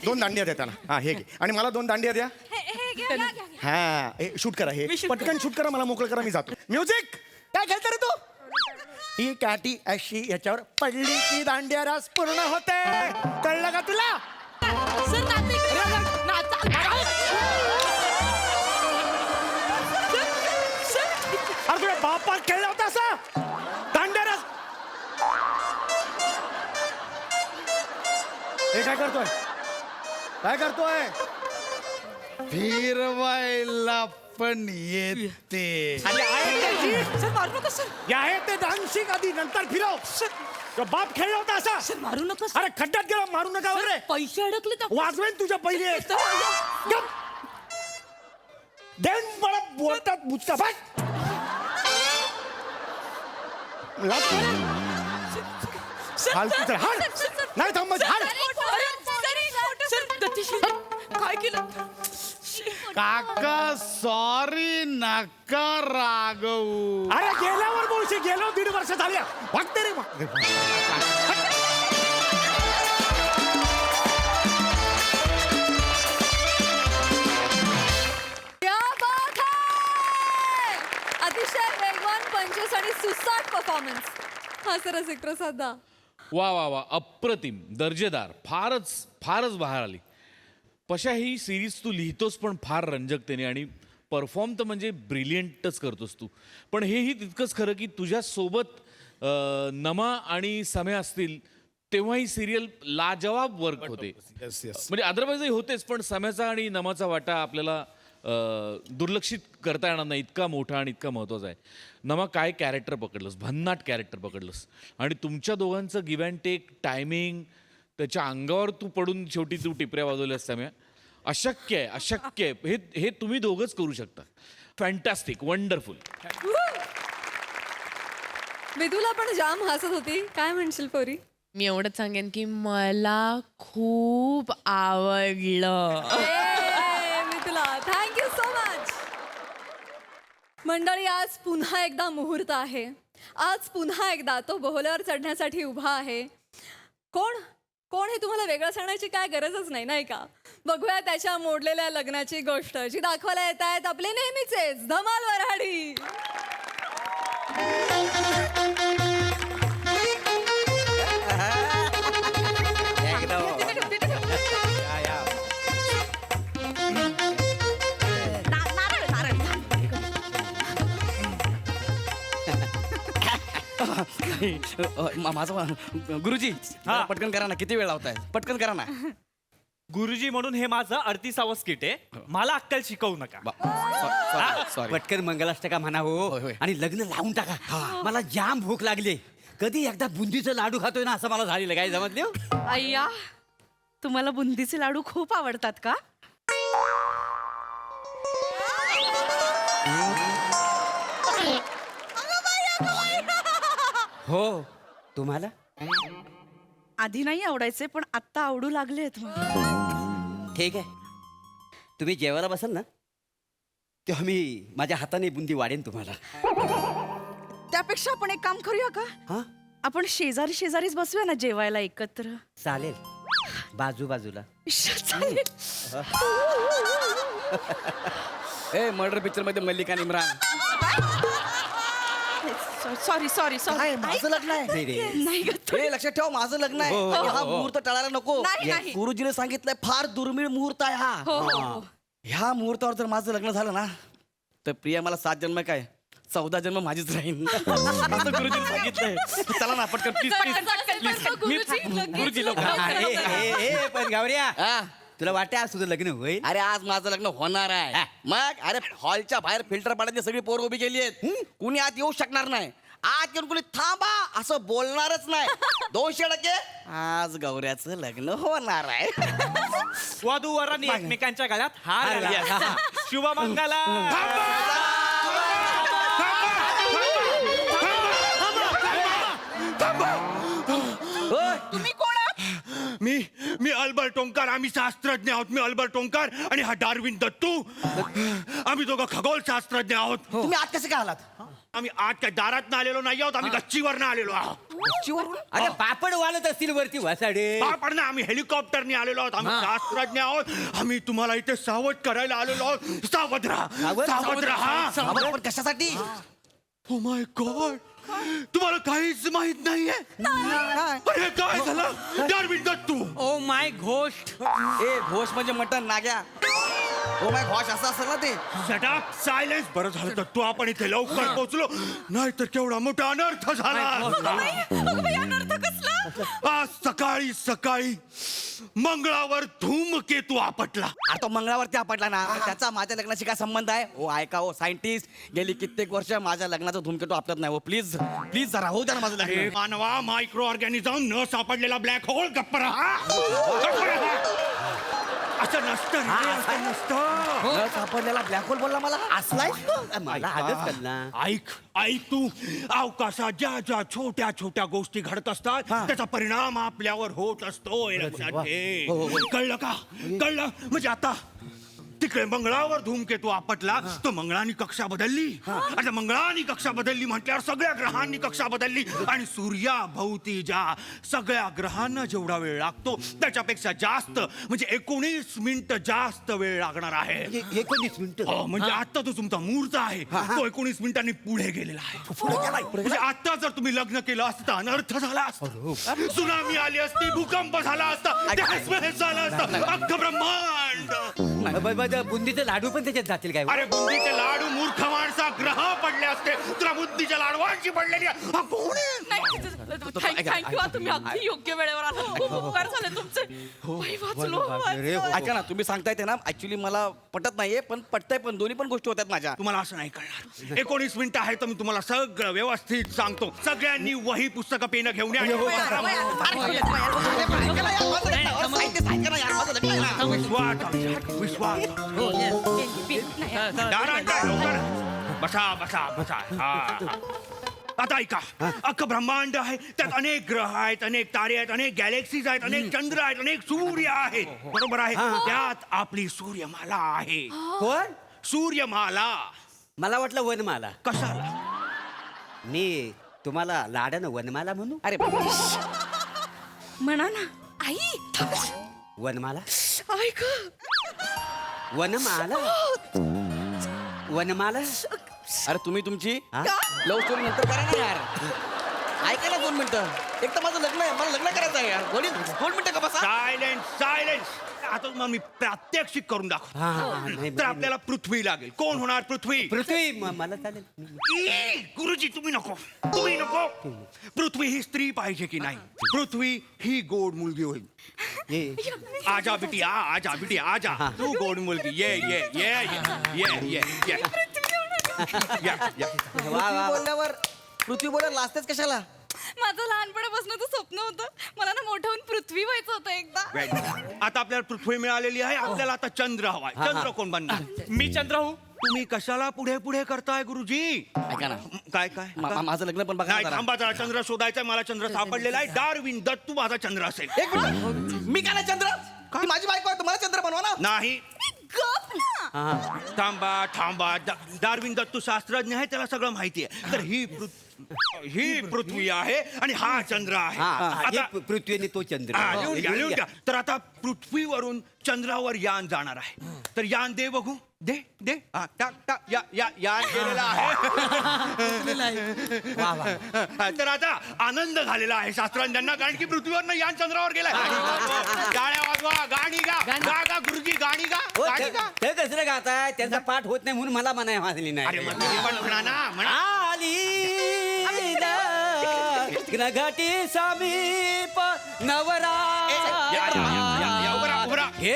2 दांडिया देताना. हा हे घे. आणि मला 2 दांडिया द्या. हा हे शूट करा. हे पटकन शूट करा. मला मोकळं करा. मी जातो. म्युझिक. काय खेळतो रे तू? ही काठी अशी याच्यावर पडली की दांडिया रास पूर्ण होते. कळलं का तुला? सर अरे तुझ्या बापात खेळला होता असा दांडिया रास? हे काय करतोय? काय करतोय? फिरवायला पण येते. सर मारू नका सर. आहे ते डान्सिंग आधी नंतर फिरव. तो बाप खेळला होता असा. सर मारू नका. अरे खड्ड्यात गेला. मारू नका वगैरे. पैसे अडकले तर वाजवेन तुझ्या पहिले. देन मला बोलतात बुचका. फालतूच आहे. हाड. नाही थांबत हाड. काय केलं काका सॉरी नका रागवू. अरे गेल्यावर बोलशी गेलो 1.5 वर्ष झाली वाटते रे क्या बात है! अतिशय वेगवान पंचेस आणि सुसाट परफॉर्मन्स. हा सर रसिक प्रसाद दा. वा वा वा अप्रतिम दर्जेदार फारच फारच बाहेर आली. पशा ही सिरीज तू लिहितोस पण फार रंजकतेने आणि परफॉर्म तर म्हणजे ब्रिलियंटच करतोस तू. पण हेही तितकंच खरं की तुझ्यासोबत नमा आणि समय असतील तेव्हा ही सिरियल लाजवाब वर्क होते. म्हणजे अदरवाईजही होतेच पण सम्याचा आणि नमाचा वाटा आपल्याला दुर्लक्षित करता येणार नाही, इतका मोठा आणि इतका महत्त्वाचा आहे. नमा काय कॅरेक्टर पकडलंस, भन्नाट कॅरेक्टर पकडलंस आणि तुमच्या दोघांचं गिव्ह अँड टेक टायमिंग त्याच्या अंगावर तू पडून शेवटी तू टिपऱ्या वाजवल्यास सम्या. अशक्य आहे अशक्य आहे. हे तुम्ही दोघंच करू शकता. Fantastic wonderful. विदूला पण जाम हसत होती. काय म्हणशील पोरी? मी एवढंच सांगेन की मला खूप आवडलं. मिथुला थँक्यू सो मच. मंडळी आज पुन्हा एकदा मुहूर्त आहे. आज पुन्हा एकदा तो बोहल्यावर चढण्यासाठी उभा आहे. कोण कोण हे तुम्हाला वेगळं सांगण्याची काय गरजच नाही, नाही का? बघूया त्याच्या मोडलेल्या लग्नाची गोष्ट जी दाखवायला येत आहेत आपले नेहमीचेच धमाल वऱ्हाडी. माझं गुरुजी पटकन करा ना. किती वेळ लावताय? पटकन करा ना. गुरुजी म्हणून हे माझं 38वा स्किट आहे. मला अक्कल शिकवू नका. पटकन मंगलाष्टका म्हणा हो आणि लग्न लावून टाका. मला जाम भूक लागली. कधी एकदा बुंदीचं लाडू खातोय ना असं मला झालेलं. काय जमतले? अय्या तुम्हाला बुंदीचे लाडू खूप आवडतात का? हो. तुम्हाला आधी नाही आवडायचे पण आता आवडू लागलेत. ठीक आहे. तुम्ही जेवायला बसाल ना तेव्हा मी माझ्या हाताने बुंदी वाढेन तुम्हाला. त्यापेक्षा आपण एक काम करूया का? आपण शेजारी शेजारीच बसूया ना जेवायला एकत्र. चालेल. बाजूबाजूला. ए मर्डर पिक्चर मध्ये मल्लिका आणि इम्रान. Sorry sorry sorry. माझं लग्न आहे. नाही ग, हे लक्षात ठेव माझं लग्न आहे. हो, हो, आणि हा हो. मुहूर्त टाळायला नको. नाही, नाही. गुरुजीने सांगितलंय फार दुर्मिळ मुहूर्त आहे हा. हो, हो, हो. ह्या मुहूर्तावर जर माझं लग्न झालं ना तर प्रिया मला 7 जन्म काय 14 जन्म माझीच राहील. असं गुरुजीने सांगितलंय. चला ना पटकन प्लीज गुरुजी पण गावऱ्या तुला वाटते आज तुझं लग्न होईल? अरे आज माझं लग्न होणार आहे. मग अरे हॉलच्या बाहेर फिल्टर पाण्याची सगळी पोर उभी केली आहेत. कुणी आत येऊ शकणार नाही. आत येऊन कुणी थांबा असं बोलणारच नाही. 200% आज गौऱ्याचं लग्न होणार आहे. वधू वरांनी एकमेकांच्या गळ्यात हार घाला. शुभमंगला. तुम्ही कोण आहात? मी अल्बर्ट ओंकार. आम्ही शास्त्रज्ञ आहोत. मी अल्बर्ट ओंकार आणि हा डार्विन दत्तू. आम्ही दोघं खगोल शास्त्रज्ञ आहोत. तुम्ही आत कसे काय आलात? आम्ही आज काय दारात आलेलो नाही आहोत. आम्ही गच्चीवरनं आलेलो आहोत. अरे पापड वाळत असतील वरती वासाडे. पण ना आम्ही हेलिकॉप्टरने आलेलो आहोत. आम्ही शास्त्रज्ञ आहोत. आम्ही तुम्हाला इथे सावध करायला आलेलो आहोत. सावध राहा. सावध राहा. पण कशासाठी? ओ माय गॉड तुम्हाला काहीच माहित नाहीये? अरे काय झालं? Darwin Dattu. Oh my ghost. ए घोष म्हणजे मटन नाग्या. ओ माय घोष असं असेल ना ते. Shut up silence. बरं झालं तर तू आपण इथे लवकर पोहोचलो नाहीतर केवढा मोठा अनर्थ झाला. आज सकाळी सकाळी मंगळावर धूमकेतू आपटला. तो मंगळावरती आपटला ना त्याचा माझ्या लग्नाशी काय संबंध आहे? ओ ऐका हो सायंटिस्ट. गेली कित्येक वर्ष माझ्या लग्नाचा धूमकेतू आपटत नाही. हो प्लीज प्लीज जरा होऊ द्या ना माझं लग्न. मानवा मायक्रो ऑर्गॅनिझम न सापडलेला ब्लॅक होल. गप्प राहा. गप्प राहा. असं नसतं रे, असं नसतं. सापडलेला ब्लॅक होल बोलला मला असलाय मला आजच कळलं. ऐक तू, अवकाशात ज्या ज्या छोट्या छोट्या गोष्टी घडत असतात त्याचा परिणाम आपल्यावर होत असतो हे लक्षात घे. कळलं का? कळलं म्हणजे आता तिकडे मंगळावर धूमकेतू आपटला तो मंगळाने कक्षा बदलली. आता मंगळाने कक्षा बदलली म्हटल्यावर सगळ्या ग्रहांनी कक्षा बदलली आणि सूर्याभोवती ज्या सगळ्या ग्रहांना जेवढा वेळ लागतो त्याच्यापेक्षा जास्त म्हणजे 19 मिनिटं जास्त वेळ लागणार आहे. 19 मिनिटं म्हणजे आता तो तुमचा मुहूर्त आहे तो 19 मिनिटांनी पुढे गेलेला आहे. म्हणजे आता जर तुम्ही लग्न केलं असतं तर अनर्थ झाला असता, सुनामी आली असती, भूकंप झाला असता, देशमेश झाला असता, अख्खं ब्रह्मांड. बुंदीचे लाडू पण त्याच्यात जातील काय? अरे बुंदीचे लाडू मूर्ख माणसा ग्रह पडले असते, तुला बुद्धीच्या लाडवांची पडलेली आहे. हा कोण आहे? थँक्यू तुम्ही अगदी योग्य वेळेवर आला. खूप उपकार झाले तुमचे. बाई, वाचलो, वाचलो. ऐका ना, तुम्ही सांगताय ते ना ऍक्च्युली मला पटत नाहीये, पण पटतंय पण दोन्ही पण गोष्टी होत्यात माझ्या. तुम्हाला असं नाही कळणार. 19 मिनिटं आहे तर मी तुम्हाला सगळं व्यवस्थित सांगतो. सगळ्यांनी वही पुस्तकं पेन घेऊन या. विश्वास बसा बसा बसा. आता ऐका, अख्खं ब्रह्मांड आहे, त्यात अनेक ग्रह आहेत, अनेक तारे आहेत, अनेक गॅलेक्सीज आहेत, अनेक चंद्र आहेत, अनेक सूर्य आहेत. बरोबर आहे. त्यात आपली सूर्यमाला आहे. कोण? सूर्यमाला. मला वाटलं वनमाला. कशाला? मी तुम्हाला लाडानं वनमाला म्हणू? अरे म्हणा ना. आई वनमाला ऐक. वनमाला वनमाला. अरे तुम्ही तुमची लव्ह स्टोरी नंतर करा ना यार. ऐका ना 2 मिनिटं. एक तर माझं लग्न आहे, मला लग्न करायचं आहे यार. 2 मिनिटं का बसा. Silence silence. आता तुम्हाला मी प्रात्यक्षिक करून दाखवतो. तर आपल्याला पृथ्वी लागेल. कोण होणार पृथ्वी? पृथ्वी मला चालेल. गुरुजी तुम्ही नको, तुम्ही नको. पृथ्वी ही स्त्री पाहिजे की नाही? पृथ्वी ही गोड मुलगी होईल. आजा बिटिया, आजा बिटिया, आजा. तू गोड मुलगी. ये ये ये ये ये ये बोलल्यावर पृथ्वी बोलायला लाजतेच कशाला? माझं लहानपणापासून स्वप्न होतं मला ना मोठं होऊन पृथ्वी व्हायचं होतं एकदा. आता आपल्याला पृथ्वी मिळालेली आहे. आपल्याला आता चंद्र हवाय. चंद्र कोण बनणार? मी चंद्र हो. तुम्ही कशाला पुढे पुढे करताय गुरुजी? ऐका ना, काय काय माझं लग्न पण बघा नाही, जरा. थांबा जरा. चंद्र शोधायचा. मला चंद्र सापडलेला आहे. डार्विन दत्तू माझा चंद्र असेल. एक मिनिट. मी काय नाही चंद्र? ती माझी बायको आहे, तुम्हाला चंद्र बनवा ना. नाही. थांबा थांबा. डार्विन दत्तू शास्त्रज्ञ आहे, त्याला सगळं माहिती आहे. तर ही पृथ्वी आहे आणि हा चंद्र आहे. आता पृथ्वीने तो चंद्र. लिहून घ्या, लिहून घ्या. तर आता पृथ्वीवरून चंद्रावर यान जाणार आहे. तर यान दे बघू. दे दे. टाक टाक. यान गेलेला आहे. तर आता आनंद झालेला आहे शास्त्रज्ञांना, कारण की पृथ्वीवरनं यान चंद्रावर गेलाय. गाण्या वाजवा. गाणी गा. गा गा गुरुजी, गाणी गा. गाणी गा. ते कसं गाताय? त्यांचा पाठ होत नाही म्हणून मला म्हणाय वाजली नाही. अरे मग तुम्ही पण म्हणा ना. म्हणा. घाटी समीप नवरा हे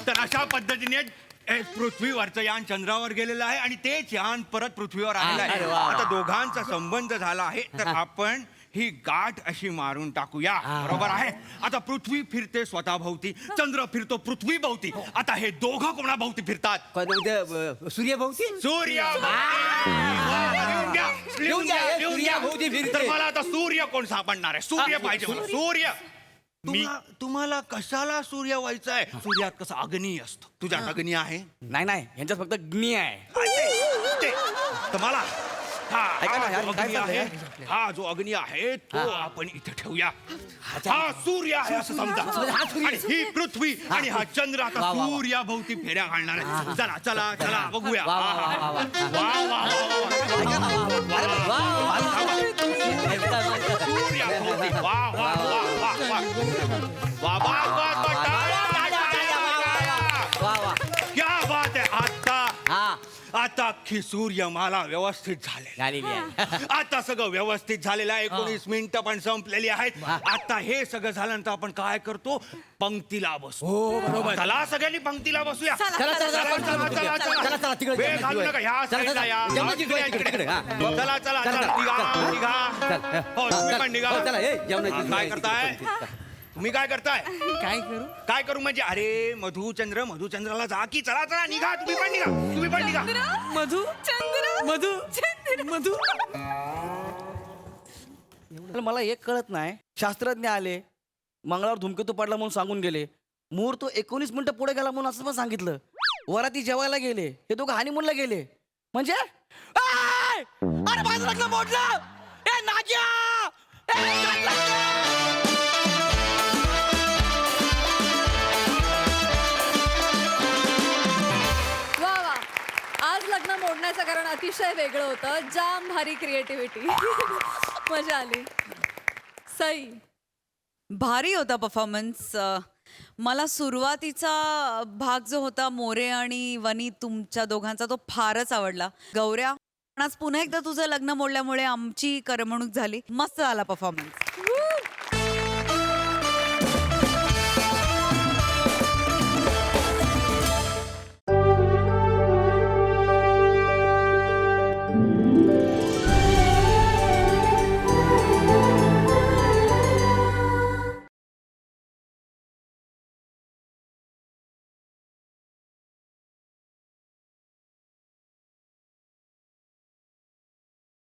तर अशा पद्धतीने पृथ्वीवरचं यान चंद्रावर गेलेलं आहे आणि तेच यान परत पृथ्वीवर आलेलं आहे. आता दोघांचा संबंध झाला आहे तर आपण ही गाठ अशी मारून टाकूया. बरोबर आहे. आता पृथ्वी फिरते स्वतःभोवती, चंद्र फिरतो पृथ्वीभोवती. आता हे दोघं कोणाभोवती फिरतात? सूर्यभोवती. सूर्याभोवती फिरते. तर मला आता सूर्य कोण सापडणार आहे? सूर्य पाहिजे मला. सूर्य. तुम्हाला कशाला सूर्य व्हायचं आहे? सूर्यात कसा अग्नी असतो. तुझ्यात अग्नी आहे? नाही नाही, यांच्यात फक्त ग्नी आहे. तर मला हा जो अग्नी आहे तो आपण इथे ठेवूया. हा सूर्य आहे असं समजा. आणि ही पृथ्वी आणि हा चंद्र आता सूर्याभोवती फेऱ्या घालणार आहे. चला चला चला बघूया. सूर्याभोवती. वा वा वा वा वा वा वा. क्या बात आहे. आता आता अख्खी सूर्यमाला व्यवस्थित झालेली आहे. आता सगळं व्यवस्थित झालेलं आहे. 19 मिनिटं पण संपलेली आहेत. आता हे सगळं झाल्यानंतर आपण काय करतो, पंक्तीला बसू. चला सगळ्यांनी पंक्तीला बसूया. वेळ घालू नका. ह्या साईडला या. चला चला चला निघा निघा. हो तुम्ही पण निघा. काय करताय तुम्ही? काय करू म्हणजे अरे मधुचंद्राला जा की. चला चला निघा. तुम्ही पण निघा. मला एक कळत नाही, शास्त्रज्ञ आले, मंगळावर धूमकेतू पडला म्हणून सांगून गेले, मुहूर्त 19 मिनिटं पुढे गेला म्हणून असं पण सांगितलं, वराती जेवायला गेले, हे दोघं हानिमूनला गेले, म्हणजे अरे माझं लग्न मोडलं. ए नाग्या! वा वा, आज लग्न मोडण्याचं कारण अतिशय वेगळं होतं. जाम भारी क्रिएटिव्हिटी. मजा आली. सई, भारी होता परफॉर्मन्स. मला सुरुवातीचा भाग जो होता मोरे आणि वनी तुमच्या दोघांचा तो फारच आवडला. गौऱ्या, आज पुन्हा एकदा तुझं लग्न मोडल्यामुळे आमची करमणूक झाली. मस्त झाला परफॉर्मन्स.